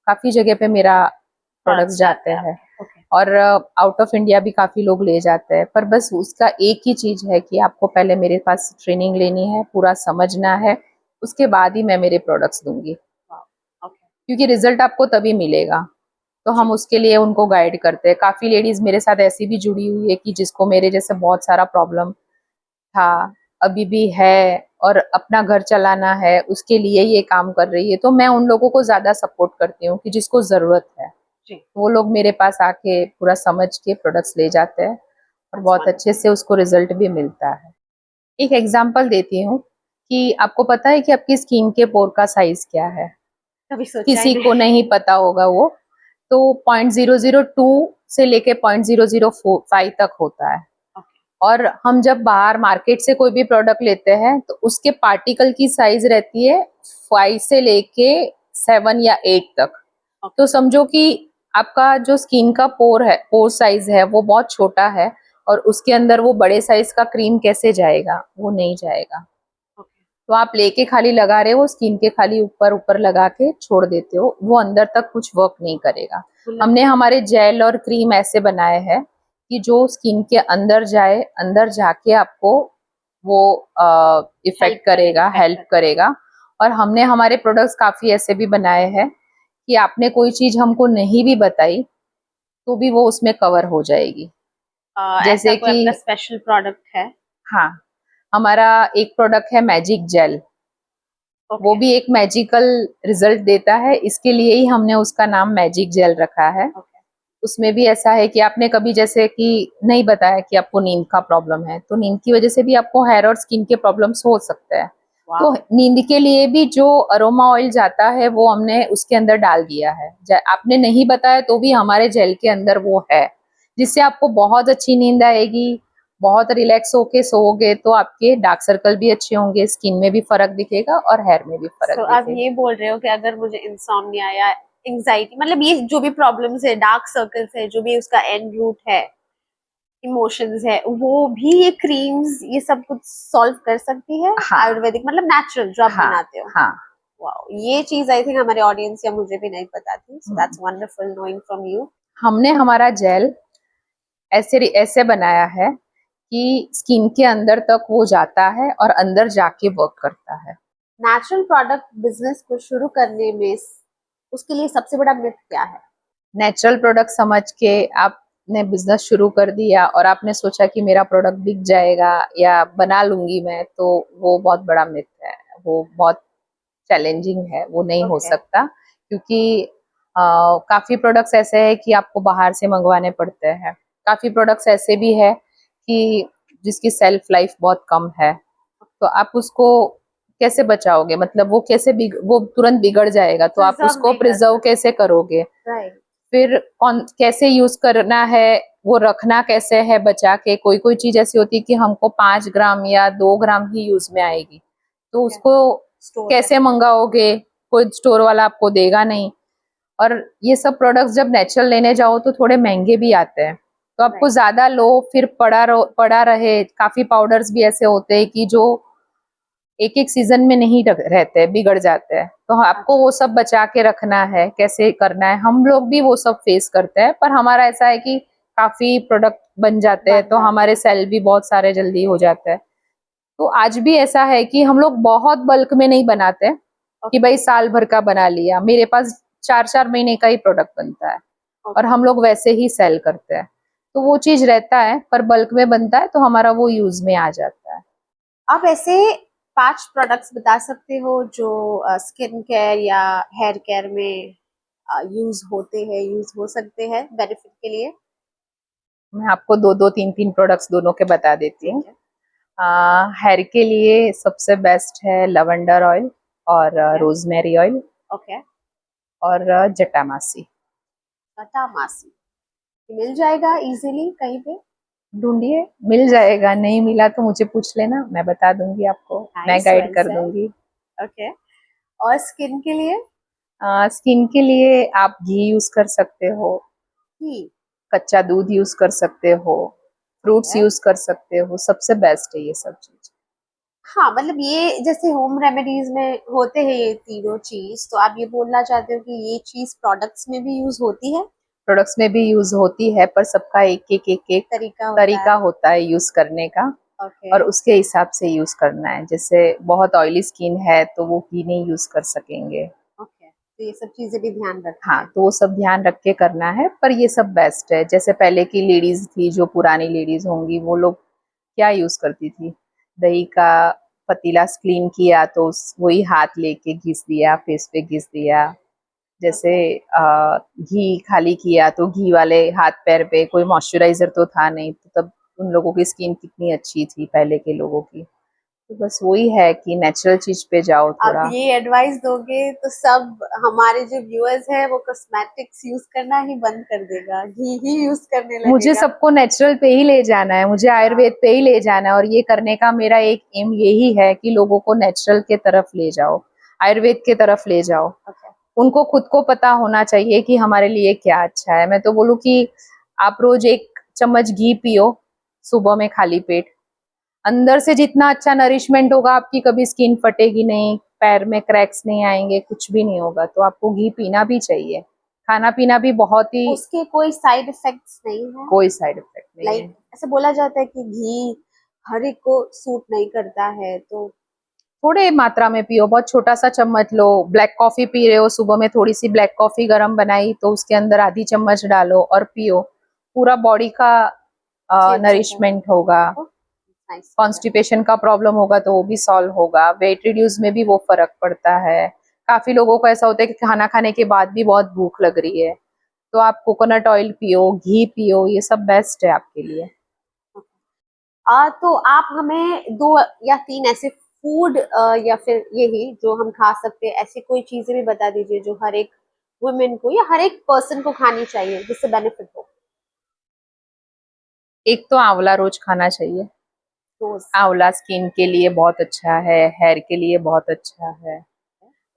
[SPEAKER 2] काफी जगह पे मेरा प्रोडक्ट्स
[SPEAKER 1] प्रोडक्ट्स
[SPEAKER 2] जाते
[SPEAKER 1] जाते हैं
[SPEAKER 2] हैं।
[SPEAKER 1] आपके। ओके।
[SPEAKER 2] और आउट ऑफ इंडिया भी काफी लोग ले जाते हैं। पर बस उसका एक ही चीज है कि आपको पहले मेरे पास ट्रेनिंग लेनी है, पूरा समझना है, उसके बाद ही मैं मेरे प्रोडक्ट्स दूंगी,
[SPEAKER 1] ओके।
[SPEAKER 2] क्योंकि रिजल्ट आपको तभी मिलेगा। तो
[SPEAKER 1] जी।
[SPEAKER 2] हम उसके लिए उनको गाइड करते हैं। काफी लेडीज मेरे साथ ऐसी भी जुड़ी हुई है कि जिसको मेरे जैसे बहुत सारा प्रॉब्लम था, अभी भी है, और अपना घर चलाना है, उसके लिए ये काम कर रही है। तो मैं उन लोगों को ज्यादा सपोर्ट करती हूँ कि जिसको जरूरत है,
[SPEAKER 1] जी।
[SPEAKER 2] वो लोग मेरे पास आके पूरा समझ के प्रोडक्ट्स ले जाते हैं और
[SPEAKER 1] दैट्स
[SPEAKER 2] बहुत अच्छे
[SPEAKER 1] वंडरफुल।
[SPEAKER 2] से उसको रिजल्ट भी मिलता है। एक एग्जांपल देती हूँ कि आपको पता है कि आपकी स्किन के पोर का साइज क्या है?
[SPEAKER 1] कभी सोचा ही
[SPEAKER 2] किसी
[SPEAKER 1] नहीं।
[SPEAKER 2] को नहीं पता होगा वो। तो 0.002 से लेके 0.005 तक होता है।
[SPEAKER 1] ओके।
[SPEAKER 2] और हम जब बाहर मार्केट से कोई भी प्रोडक्ट लेते हैं तो उसके पार्टिकल की साइज रहती है 5 से लेके 7 या 8 तक। तो समझो कि आपका जो स्किन का पोर है, पोर साइज है, वो बहुत छोटा है, और उसके अंदर वो बड़े साइज का क्रीम कैसे जाएगा? वो नहीं जाएगा।
[SPEAKER 1] ओके।
[SPEAKER 2] तो आप लेके खाली लगा रहे हो, स्किन के खाली ऊपर ऊपर लगा के छोड़ देते हो, वो अंदर तक कुछ वर्क नहीं करेगा।
[SPEAKER 1] मतलब
[SPEAKER 2] हमने हमारे जेल और क्रीम ऐसे बनाए हैं कि जो स्किन के अंदर जाए, अंदर जाके आपको वो
[SPEAKER 1] हेल्प
[SPEAKER 2] इफेक्ट
[SPEAKER 1] करे,
[SPEAKER 2] करेगा,
[SPEAKER 1] इफेक्ट
[SPEAKER 2] हेल्प
[SPEAKER 1] करे।
[SPEAKER 2] करेगा। और हमने हमारे प्रोडक्ट्स काफी ऐसे भी बनाए हैं कि आपने कोई चीज हमको नहीं भी बताई तो भी वो उसमें कवर हो जाएगी।
[SPEAKER 1] ऐसा
[SPEAKER 2] जैसे
[SPEAKER 1] कोई
[SPEAKER 2] कि
[SPEAKER 1] आपका स्पेशल प्रोडक्ट है?
[SPEAKER 2] हाँ, हमारा एक प्रोडक्ट है मैजिक जेल। वो
[SPEAKER 1] ओके।
[SPEAKER 2] भी एक मैजिकल रिजल्ट देता है, इसके लिए ही हमने उसका नाम मैजिक जेल रखा है।
[SPEAKER 1] ओके।
[SPEAKER 2] उसमें भी ऐसा है कि आपने कभी जैसे कि नहीं बताया कि आपको नींद का प्रॉब्लम है, तो नींद की वजह से भी आपको हेयर और स्किन के प्रॉब्लम्स हो सकते हैं। तो
[SPEAKER 1] वाओ।
[SPEAKER 2] नींद के लिए भी जो अरोमा ऑयल जाता है वो हमने उसके अंदर डाल दिया है। आपने नहीं बताया तो भी हमारे जेल के अंदर वो है, जिससे आपको बहुत अच्छी नींद आएगी, बहुत रिलैक्स होके सोओगे तो आपके डार्क सर्कल भी अच्छे होंगे, स्किन में भी फर्क दिखेगा और हेयर में भी फर्क
[SPEAKER 1] तो आप
[SPEAKER 2] दिखेगा।
[SPEAKER 1] ये बोल रहे हो कि अगर मुझे इंसोम्निया या एंजाइटी, मतलब ये जो भी प्रॉब्लम्स है, डार्क सर्कल्स है, जो भी उसका एंड रूट है, इमोशंस है, वो भी ये क्रीम्स ये सब कुछ सॉल्व कर सकती है?
[SPEAKER 2] हाँ
[SPEAKER 1] आयुर्वेदिक मतलब नेचुरल जो आप
[SPEAKER 2] हाँ
[SPEAKER 1] बनाते हो।
[SPEAKER 2] हाँ।
[SPEAKER 1] वाओ, ये चीज आई थिंक हमारे ऑडियंस या मुझे भी नहीं पता थी, so
[SPEAKER 2] hmm.
[SPEAKER 1] That's wonderful knowing from you.
[SPEAKER 2] हमने हमारा जेल ऐसे ऐसे बनाया है कि स्किन के अंदर तक वो जाता है और अंदर जाके वर्क करता है।
[SPEAKER 1] नेचुरल प्रोडक्ट बिजनेस को शुरू करने में उसके लिए सबसे बड़ा मिथ क्या है?
[SPEAKER 2] नेचुरल प्रोडक्ट समझ के आपने बिजनेस शुरू कर दिया और आपने सोचा कि मेरा प्रोडक्ट बिक जाएगा या बना लूंगी मैं, तो वो बहुत बड़ा मिथ है। वो बहुत चैलेंजिंग है, वो नहीं हो
[SPEAKER 1] ओके।
[SPEAKER 2] सकता, क्योंकि काफी प्रोडक्ट्स ऐसे हैं कि आपको बाहर से मंगवाने पड़ते हैं। काफी प्रोडक्ट्स ऐसे भी है कि जिसकी सेल्फ लाइफ बहुत कम है, तो आप उसको कैसे बचाओगे? मतलब वो कैसे वो तुरंत बिगड़ जाएगा, तो आप
[SPEAKER 1] प्रिजर्व
[SPEAKER 2] उसको
[SPEAKER 1] नहीं कर
[SPEAKER 2] प्रिजर्व
[SPEAKER 1] सकते।
[SPEAKER 2] कैसे करोगे?
[SPEAKER 1] राइट।
[SPEAKER 2] फिर कौन कैसे यूज करना है, वो रखना कैसे है बचा के? कोई कोई चीज ऐसी होती है कि हमको 5 ग्राम या 2 ग्राम ही यूज में आएगी, तो उसको
[SPEAKER 1] स्टोर
[SPEAKER 2] कैसे मंगाओगे? कोई स्टोर वाला आपको देगा नहीं। और ये सब प्रोडक्ट्स जब नेचुरल लेने जाओ तो थोड़े महंगे भी आते हैं, तो आपको
[SPEAKER 1] राइट।
[SPEAKER 2] ज्यादा लो फिर पड़ा रहे। काफी पाउडर्स भी ऐसे होते हैं कि जो एक एक सीजन में नहीं रहते, बिगड़ जाते हैं, तो आपको
[SPEAKER 1] अच्छा।
[SPEAKER 2] वो सब बचा के रखना है। कैसे करना है, हम लोग भी वो सब फेस करते हैं, पर हमारा ऐसा है कि काफी प्रोडक्ट बन जाते हैं
[SPEAKER 1] बन
[SPEAKER 2] तो
[SPEAKER 1] जाते
[SPEAKER 2] हमारे
[SPEAKER 1] हैं।
[SPEAKER 2] सेल भी बहुत सारे जल्दी हो जाते हैं। तो आज भी ऐसा है कि हम लोग बहुत बल्क में नहीं बनाते कि
[SPEAKER 1] ओके।
[SPEAKER 2] भाई साल भर का बना लिया। मेरे पास 4-4 महीने का ही प्रोडक्ट बनता है और
[SPEAKER 1] ओके।
[SPEAKER 2] हम लोग वैसे ही सेल करते हैं। तो वो चीज रहता है, पर बल्क में बनता है तो हमारा वो यूज में आ जाता है।
[SPEAKER 1] आप ऐसे 5 प्रोडक्ट्स बता सकते हो जो स्किन केयर या हेयर केयर में यूज होते हैं, यूज हो सकते हैं बेनिफिट के लिए?
[SPEAKER 2] मैं आपको 2-2 3-3 प्रोडक्ट्स दोनों के बता देती
[SPEAKER 1] ठीक
[SPEAKER 2] हूँ।
[SPEAKER 1] है।
[SPEAKER 2] हेयर के लिए सबसे बेस्ट है लवेंडर ऑयल और
[SPEAKER 1] ठीक है।
[SPEAKER 2] Rosemary oil
[SPEAKER 1] okay.
[SPEAKER 2] और जटामासी।
[SPEAKER 1] तामासी मिल जाएगा इजीली कहीं पे?
[SPEAKER 2] ढूंढिए, मिल जाएगा। नहीं मिला तो मुझे पूछ लेना, मैं बता दूंगी आपको, मैं
[SPEAKER 1] नाइस,
[SPEAKER 2] गाइड
[SPEAKER 1] वेल
[SPEAKER 2] कर
[SPEAKER 1] सेड।
[SPEAKER 2] दूंगी।
[SPEAKER 1] ओके। और स्किन के लिए?
[SPEAKER 2] स्किन के लिए आप घी यूज कर सकते हो,
[SPEAKER 1] ही।
[SPEAKER 2] कच्चा दूध यूज कर सकते हो, फ्रूट्स
[SPEAKER 1] ओके।
[SPEAKER 2] यूज कर सकते हो। सबसे बेस्ट है ये सब चीज।
[SPEAKER 1] हाँ, मतलब ये जैसे होम रेमेडीज में होते हैं ये तीनों चीज, तो आप ये बोलना चाहते हो कि ये चीज प्रोडक्ट्स में भी यूज होती है?
[SPEAKER 2] प्रोडक्ट्स में भी यूज होती है, पर सबका एक
[SPEAKER 1] तरीका होता
[SPEAKER 2] तरीका
[SPEAKER 1] है।
[SPEAKER 2] होता है यूज करने का,
[SPEAKER 1] ओके।
[SPEAKER 2] और उसके हिसाब से यूज करना है। जैसे बहुत ऑयली स्किन है तो वो घी नहीं यूज कर सकेंगे।
[SPEAKER 1] ओके, तो ये सब चीजें भी ध्यान रखना
[SPEAKER 2] हाँ,
[SPEAKER 1] है।
[SPEAKER 2] तो वो सब ध्यान रख के करना है, पर ये सब बेस्ट है। जैसे पहले की लेडीज थी, जो पुरानी लेडीज होंगी, वो लोग क्या यूज करती थी? दही का पतीला क्लीन किया तो वही हाथ लेके घिस दिया, फेस पे घिस दिया। जैसे
[SPEAKER 1] ओके।
[SPEAKER 2] घी खाली किया तो घी वाले हाथ पैर पे, कोई मॉइस्चराइजर तो था नहीं, तो तब उन लोगों की स्किन कितनी अच्छी थी पहले के लोगों की। तो बस वही है कि नेचुरल चीज पे जाओ
[SPEAKER 1] आप
[SPEAKER 2] थोड़ा।
[SPEAKER 1] ये एडवाइस दोगे तो सब हमारे जो व्यूअर्स हैं वो कॉस्मेटिक्स यूज करना ही बंद कर देगा, घी ही यूज करने
[SPEAKER 2] मुझे
[SPEAKER 1] लगेगा।
[SPEAKER 2] सबको नेचुरल पे ही ले जाना है, मुझे आयुर्वेद पे ही ले जाना है, और ये करने का मेरा एक एम यही है कि लोगों को नेचुरल के तरफ ले जाओ, आयुर्वेद के तरफ ले जाओ।
[SPEAKER 1] ओके।
[SPEAKER 2] उनको खुद को पता होना चाहिए कि हमारे लिए क्या अच्छा है। मैं तो बोलूँ कि आप रोज 1 चम्मच घी पियो सुबह में खाली पेट। अंदर से जितना अच्छा नरिशमेंट होगा, आपकी कभी स्किन फटेगी नहीं, पैर में क्रैक्स नहीं आएंगे, कुछ भी नहीं होगा। तो आपको घी पीना भी चाहिए। खाना पीना भी बहुत ही,
[SPEAKER 1] उसके कोई साइड इफेक्ट्स नहीं है?
[SPEAKER 2] कोई साइड इफेक्ट नहीं
[SPEAKER 1] लाइक
[SPEAKER 2] है।
[SPEAKER 1] ऐसे बोला जाता है कि घी हर एक को सूट नहीं करता है, तो
[SPEAKER 2] थोड़े मात्रा में पियो, बहुत छोटा सा चम्मच लो। ब्लैक कॉफी पी रहे हो सुबह में, थोड़ी सी ब्लैक कॉफी गरम बनाई तो उसके अंदर आधी चम्मच डालो और पियो। पूरा बॉडी का
[SPEAKER 1] चेंज हो जाए।
[SPEAKER 2] नरिशमेंट होगा।
[SPEAKER 1] नाइस।
[SPEAKER 2] कॉन्स्टिपेशन का प्रॉब्लम होगा तो वो भी सॉल्व होगा। वेट रिड्यूस में भी वो फर्क पड़ता है। काफी लोगों को ऐसा होता है कि खाना खाने के बाद भी बहुत भूख लग रही है, तो आप कोकोनट ऑयल पियो, घी पियो, ये सब बेस्ट है आपके लिए।
[SPEAKER 1] तो आप हमें 2 या 3 ऐसे फूड या फिर यही जो हम खा सकते हैं, ऐसी कोई चीजें भी बता दीजिए जो हर एक वुमेन को या हर एक पर्सन को खानी चाहिए जिससे बेनिफिट हो।
[SPEAKER 2] एक तो आंवला रोज खाना चाहिए।
[SPEAKER 1] रोज?
[SPEAKER 2] आंवला स्किन के लिए बहुत अच्छा है, हेयर के लिए बहुत अच्छा है।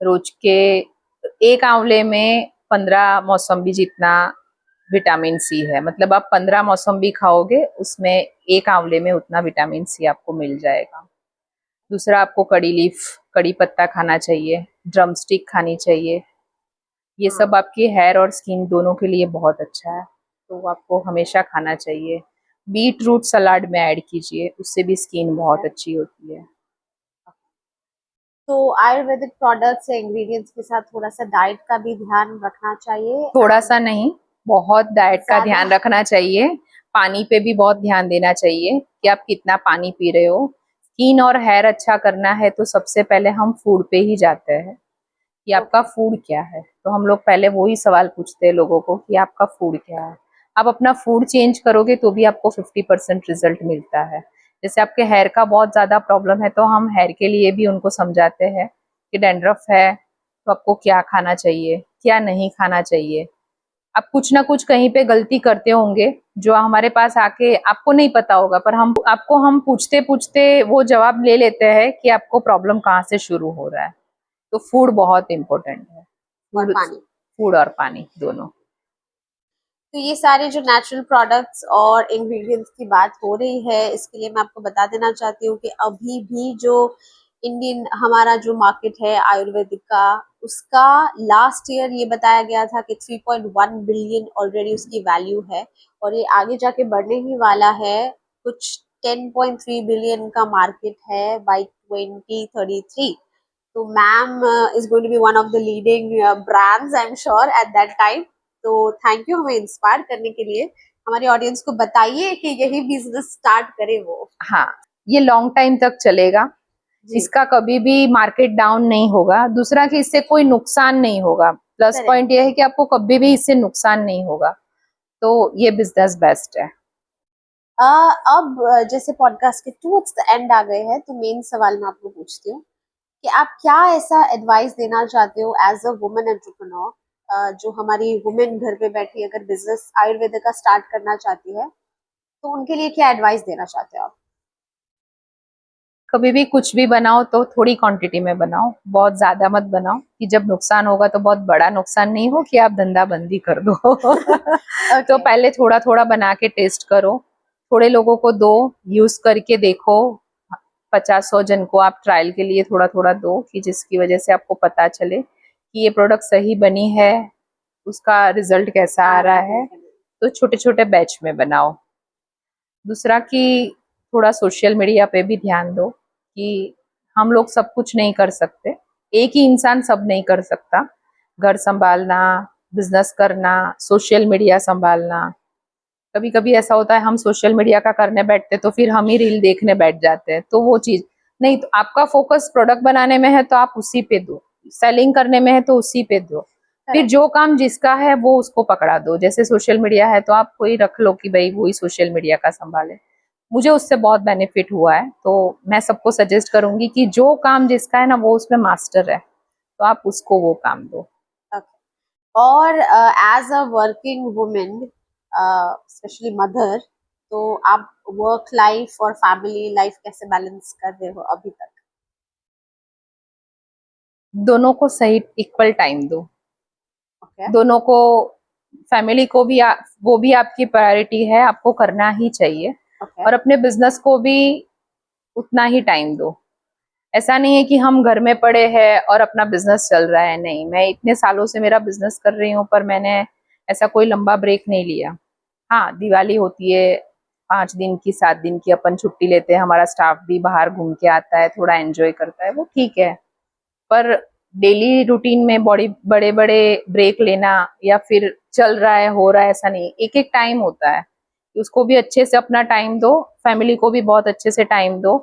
[SPEAKER 2] रोज के एक आंवले में 15 मौसम्बी जितना विटामिन सी है। मतलब आप 15 मौसम्बी खाओगे, उसमें एक आंवले में उतना विटामिन सी आपको मिल जाएगा। दूसरा, आपको कड़ी लीफ, कड़ी पत्ता खाना चाहिए, ड्रम स्टिक खानी चाहिए। ये सब
[SPEAKER 1] हाँ।
[SPEAKER 2] आपके हेयर और स्किन दोनों के लिए बहुत अच्छा है, तो आपको हमेशा खाना चाहिए। बीट रूट सलाद में ऐड कीजिए, उससे भी स्किन बहुत अच्छी होती है।
[SPEAKER 1] तो आयुर्वेदिक प्रोडक्ट्स या इंग्रेडिएंट्स के साथ थोड़ा सा डाइट का भी ध्यान रखना चाहिए।
[SPEAKER 2] थोड़ा सा नहीं, बहुत डाइट का
[SPEAKER 1] ज्यादा?
[SPEAKER 2] ध्यान रखना चाहिए। पानी पे भी बहुत ध्यान देना चाहिए कि आप कितना पानी पी रहे हो। स्किन और हेयर अच्छा करना है तो सबसे पहले हम फूड पे ही जाते हैं कि आपका
[SPEAKER 1] ओके।
[SPEAKER 2] फूड क्या है। तो हम लोग पहले वही सवाल पूछते हैं लोगों को कि आपका फूड क्या है। आप अपना फूड चेंज करोगे तो भी आपको 50% रिजल्ट मिलता है। जैसे आपके हेयर का बहुत ज्यादा प्रॉब्लम है तो हम हेयर के लिए भी उनको समझाते हैं कि डैंड्रफ है तो आपको क्या खाना चाहिए, क्या नहीं खाना चाहिए। आप कुछ ना कुछ कहीं पे गलती करते होंगे जो हमारे पास आके आपको नहीं पता होगा, पर हम पूछते पूछते वो जवाब ले लेते हैं कि आपको प्रॉब्लम कहाँ से शुरू हो रहा है। तो फूड बहुत इम्पोर्टेंट है।
[SPEAKER 1] और
[SPEAKER 2] फूड,
[SPEAKER 1] पानी?
[SPEAKER 2] फूड और पानी दोनों।
[SPEAKER 1] तो ये सारे जो नेचुरल प्रोडक्ट्स और इंग्रेडिएंट्स की बात हो रही है, इसके लिए मैं आपको बता देना चाहती हूँ कि अभी भी जो इंडियन हमारा जो मार्केट है आयुर्वेदिक का, उसका लास्ट ईयर ये बताया गया था कि 3.1 बिलियन ऑलरेडी उसकी वैल्यू है, और ये आगे जाके बढ़ने ही वाला है। कुछ 10.3 बिलियन का मार्केट है बाय 2033। तो ma'am is going to be one of the leading brands, I am sure, at that time. तो थैंक यू हमें इंस्पायर करने के लिए। हमारी ऑडियंस को बताइए कि यही बिजनेस स्टार्ट करे वो।
[SPEAKER 2] हाँ, ये लॉन्ग टाइम तक चलेगा।
[SPEAKER 1] जी।
[SPEAKER 2] इसका कभी भी मार्केट डाउन नहीं होगा। दूसरा कि इससे कोई नुकसान नहीं होगा। Plus
[SPEAKER 1] correct.
[SPEAKER 2] पॉइंट ये है कि आपको कभी भी इससे नुकसान नहीं होगा। तो ये बिजनेस बेस्ट है।
[SPEAKER 1] अब जैसे पॉडकास्ट के टूवर्ड्स द एंड आ गए हैं, तो मेन सवाल मैं आपको पूछती हूँ कि आप क्या ऐसा एडवाइस देना चाहते हो एज अ वुमेन एंटरप्रेन्योर, जो हमारी वुमेन घर पे बैठी अगर बिजनेस आयुर्वेदिक का स्टार्ट करना चाहती है, तो उनके लिए क्या एडवाइस देना चाहते हो आप?
[SPEAKER 2] कभी भी कुछ भी बनाओ तो थोड़ी क्वांटिटी में बनाओ, बहुत ज्यादा मत बनाओ कि जब नुकसान होगा तो बहुत बड़ा नुकसान नहीं हो कि आप धंधा बंदी कर दो। तो
[SPEAKER 1] ओके।
[SPEAKER 2] पहले थोड़ा थोड़ा बना के टेस्ट करो, थोड़े लोगों को दो, यूज करके देखो। 50-100 जन को आप ट्रायल के लिए थोड़ा थोड़ा दो कि जिसकी वजह से आपको पता चले कि ये प्रोडक्ट सही बनी है, उसका रिजल्ट कैसा आ
[SPEAKER 1] आ रहा
[SPEAKER 2] रहा
[SPEAKER 1] है
[SPEAKER 2] है।
[SPEAKER 1] कि नहीं?
[SPEAKER 2] तो छोटे छोटे बैच में बनाओ। दूसरा कि थोड़ा सोशल मीडिया पे भी ध्यान दो कि हम लोग सब कुछ नहीं कर सकते। एक ही इंसान सब नहीं कर सकता। घर संभालना, बिजनेस करना, सोशल मीडिया संभालना। कभी कभी ऐसा होता है हम सोशल मीडिया का करने बैठते तो फिर हम ही रील देखने बैठ जाते हैं, तो वो चीज नहीं। तो आपका फोकस प्रोडक्ट बनाने में है तो आप उसी पे दो, सेलिंग करने में है तो उसी पे दो। फिर
[SPEAKER 1] करेक्ट।
[SPEAKER 2] जो काम जिसका है वो उसको पकड़ा दो। जैसे सोशल मीडिया है तो आप कोई रख लो कि भाई वही सोशल मीडिया का संभाले। मुझे उससे बहुत बेनिफिट हुआ है, तो मैं सबको सजेस्ट करूंगी कि जो काम जिसका है ना वो उसमें मास्टर है, तो आप उसको वो काम दो।
[SPEAKER 1] ओके। और as a working women, specially mother, तो आप वर्क लाइफ और फैमिली लाइफ कैसे बैलेंस कर रहे हो अभी तक?
[SPEAKER 2] दोनों को सही इक्वल टाइम दो।
[SPEAKER 1] ओके।
[SPEAKER 2] दोनों को, फैमिली को भी वो भी आपकी प्रायोरिटी है, आपको करना ही चाहिए।
[SPEAKER 1] ओके।
[SPEAKER 2] और अपने बिजनेस को भी उतना ही टाइम दो। ऐसा नहीं है कि हम घर में पड़े हैं और अपना बिजनेस चल रहा है। नहीं, मैं इतने सालों से मेरा बिजनेस कर रही हूँ पर मैंने ऐसा कोई लंबा ब्रेक नहीं लिया। हाँ, दिवाली होती है, 5 दिन की 7 दिन की अपन छुट्टी लेते हैं, हमारा स्टाफ भी बाहर घूम के आता है, थोड़ा एंजॉय करता है, वो ठीक है। पर डेली रूटीन में बड़ी बड़े बड़े ब्रेक लेना या फिर चल रहा है हो रहा है, ऐसा नहीं। एक एक टाइम होता है, उसको भी अच्छे से अपना टाइम दो। फैमिली को भी बहुत अच्छे से टाइम दो,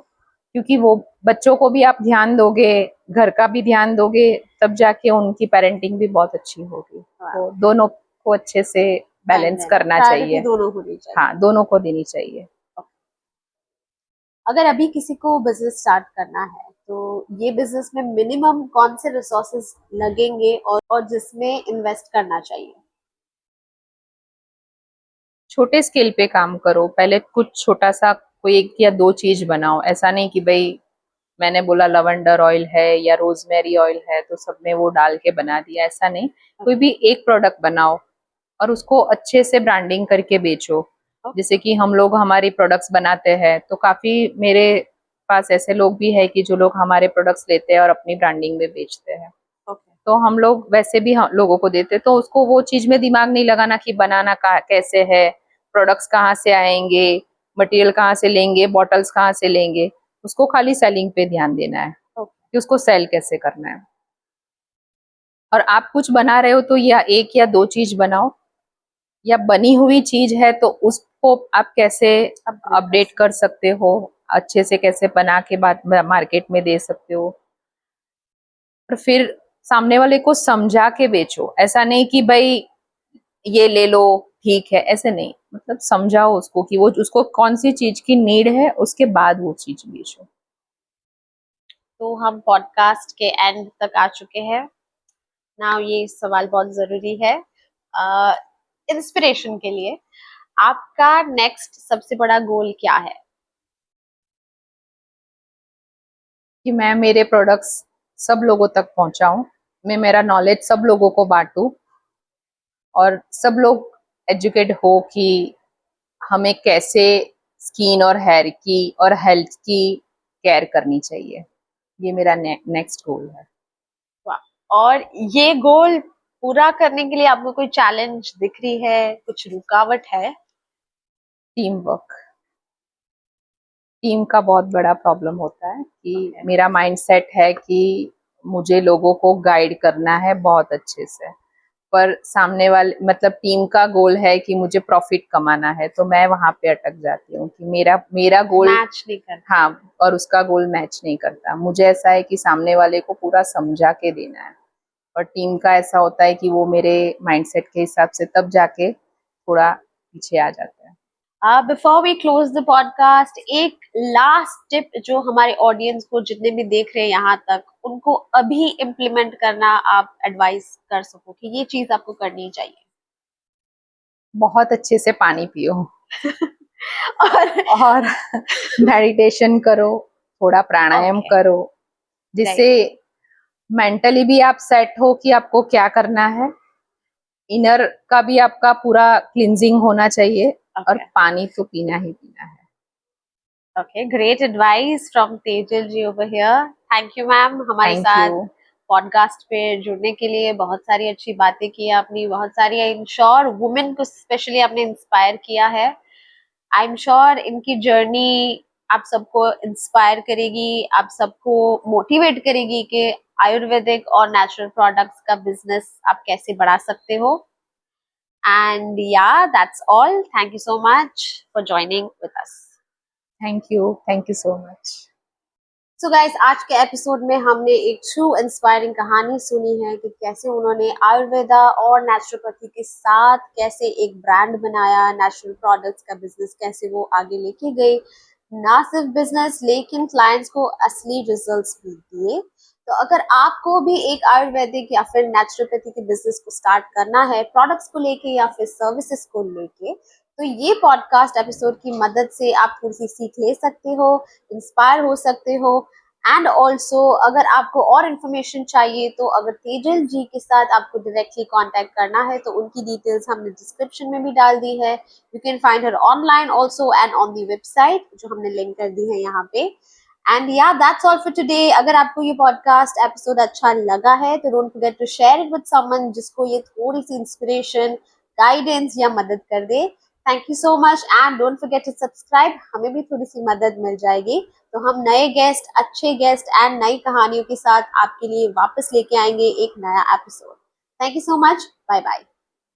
[SPEAKER 2] क्योंकि वो बच्चों को भी आप ध्यान दोगे, घर का भी ध्यान दोगे, तब जाके उनकी पेरेंटिंग भी बहुत अच्छी होगी। तो दोनों को अच्छे से
[SPEAKER 1] टाइम
[SPEAKER 2] बैलेंस
[SPEAKER 1] देना,
[SPEAKER 2] करना
[SPEAKER 1] प्रायोरिटी
[SPEAKER 2] चाहिए।
[SPEAKER 1] दोनों होनी चाहिए।
[SPEAKER 2] हाँ, दोनों को देनी चाहिए।
[SPEAKER 1] अगर अभी किसी को बिजनेस स्टार्ट करना है, तो ये बिजनेस में मिनिमम कौन से रिसोर्सेज लगेंगे और जिसमें इन्वेस्ट करना चाहिए?
[SPEAKER 2] छोटे स्केल पे काम करो, पहले कुछ छोटा सा कोई 1 या 2 चीज़ बनाओ। ऐसा नहीं कि भई मैंने बोला लवेंडर ऑयल है या रोज़मेरी ऑयल है तो सब में वो डाल के बना दिया, ऐसा नहीं। कोई भी एक प्रोडक्ट बनाओ और उसको अच्छे से ब्रांडिंग करके बेचो। जैसे कि हम लोग हमारी प्रोडक्ट्स बनाते हैं तो काफ़ी मेरे पास ऐसे लोग भी हैं कि जो लोग हमारे प्रोडक्ट्स लेते हैं और अपनी ब्रांडिंग में बेचते हैं। तो हम लोग वैसे भी लोगों को देते, तो उसको वो चीज़ में दिमाग नहीं लगाना कि बनाना कैसे है, प्रोडक्ट्स कहाँ से आएंगे, मटेरियल कहाँ से लेंगे, बॉटल्स कहाँ से लेंगे। उसको खाली सेलिंग पे ध्यान देना है कि उसको सेल कैसे करना है। और आप कुछ बना रहे हो तो या 1 या 2 चीज बनाओ, या बनी हुई चीज है तो उसको आप कैसे अपडेट कर सकते हो, अच्छे से कैसे बना के बाद मार्केट में दे सकते हो। और फिर सामने वाले को समझा के बेचो, ऐसा नहीं कि भाई ये ले लो ठीक है, ऐसे नहीं। मतलब समझाओ उसको कि वो उसको कौन सी चीज की नीड है, उसके बाद वो चीज बेचो।
[SPEAKER 1] तो हम पॉडकास्ट के एंड तक आ चुके हैं। नाउ ये सवाल बहुत जरूरी है इंस्पिरेशन के लिए। आपका नेक्स्ट सबसे बड़ा गोल क्या है?
[SPEAKER 2] कि मैं मेरे प्रोडक्ट्स सब लोगों तक पहुंचाऊं, मैं मेरा नॉलेज सब लोगों को बांटूं और सब लोग एजुकेट हो कि हमें कैसे स्किन और हेयर की और हेल्थ की केयर करनी चाहिए। ये मेरा नेक्स्ट गोल है।
[SPEAKER 1] वाह। और ये गोल पूरा करने के लिए आपको कोई चैलेंज दिख रही है, कुछ रुकावट है?
[SPEAKER 2] टीम वर्क, टीम का बहुत बड़ा प्रॉब्लम होता है कि मेरा माइंडसेट है कि मुझे लोगों को गाइड करना है बहुत अच्छे से, पर सामने वाले मतलब टीम का गोल है कि मुझे प्रॉफिट कमाना है, तो मैं वहां पे अटक जाती हूँ कि मेरा गोल
[SPEAKER 1] मैच नहीं करता।
[SPEAKER 2] हाँ, और उसका गोल मैच नहीं करता। मुझे ऐसा है कि सामने वाले को पूरा समझा के देना है, और टिम का ऐसा होता है कि वो मेरे माइंडसेट के हिसाब से तब जाके थोड़ा पीछे आ जाता है।
[SPEAKER 1] Before we close the podcast, एक लास्ट टिप जो हमारे ऑडियंस को, जितने भी देख रहे हैं यहाँ तक, उनको अभी इम्प्लीमेंट करना आप एडवाइस कर सको कि ये चीज आपको करनी चाहिए।
[SPEAKER 2] बहुत अच्छे से पानी पियो
[SPEAKER 1] और
[SPEAKER 2] और मेडिटेशन करो, थोड़ा प्राणायाम
[SPEAKER 1] ओके,
[SPEAKER 2] करो, जिससे मेंटली भी आप सेट हो कि आपको क्या करना है, इनर का भी आपका पूरा क्लिंजिंग होना चाहिए, और पानी तो पीना ही पीना है।
[SPEAKER 1] Okay, great advice from Tejal ji over here. Thank you ma'am, हमारे
[SPEAKER 2] थैंक
[SPEAKER 1] साथ
[SPEAKER 2] यू।
[SPEAKER 1] पॉडकास्ट पे जुड़ने के लिए। बहुत सारी अच्छी बातें की आपने, बहुत सारी इंश्योर वुमेन को स्पेशली आपने इंस्पायर किया है। आई एम श्योर इनकी जर्नी आप सबको इंस्पायर करेगी, आप सबको मोटिवेट करेगी कि आयुर्वेदिक और नेचुरल प्रोडक्ट्स का बिजनेस आप कैसे बढ़ा सकते हो। एंड या that's all. Thank you so much for joining with us.
[SPEAKER 2] Thank you so much.
[SPEAKER 1] So guys, आज के एपिसोड में हमने एक ट्रू इंस्पायरिंग कहानी सुनी है कि कैसे उन्होंने आयुर्वेदा और नेचुरोपैथी के साथ कैसे एक ब्रांड बनाया, नेचुरल प्रोडक्ट्स का बिजनेस कैसे वो आगे लेके गए। ना सिर्फ बिजनेस, लेकिन क्लाइंट्स को असली रिजल्ट्स भी दिए। तो अगर आपको भी एक आयुर्वेदिक या फिर नेचुरोपैथी के बिजनेस को स्टार्ट करना है, प्रोडक्ट्स को लेके या फिर सर्विसेज को लेके, तो ये पॉडकास्ट एपिसोड की मदद से आप थोड़ी सी सीख ले सकते हो, इंस्पायर हो सकते हो। एंड ऑल्सो अगर आपको और इन्फॉर्मेशन चाहिए, तो अगर तेजल जी के साथ आपको डायरेक्टली कांटेक्ट करना है तो उनकी डिटेल्स हमने डिस्क्रिप्शन में भी डाल दी है। You can find her online also and on the website, जो हमने लिंक कर दी है यहाँ पे। एंड या दैट्स ऑल फॉर टुडे। अगर आपको ये पॉडकास्ट एपिसोड अच्छा लगा है तो don't forget to share it with someone जिसको ये थोड़ी सी इंस्पिरेशन, गाइडेंस या मदद कर दे। Thank you so much and don't forget to subscribe, हमें भी थोड़ी सी मदद मिल जाएगी। तो हम नए गेस्ट, अच्छे गेस्ट एंड नई कहानियों के साथ आपके लिए वापस लेके आएंगे एक नया episode. Thank you so much, bye bye.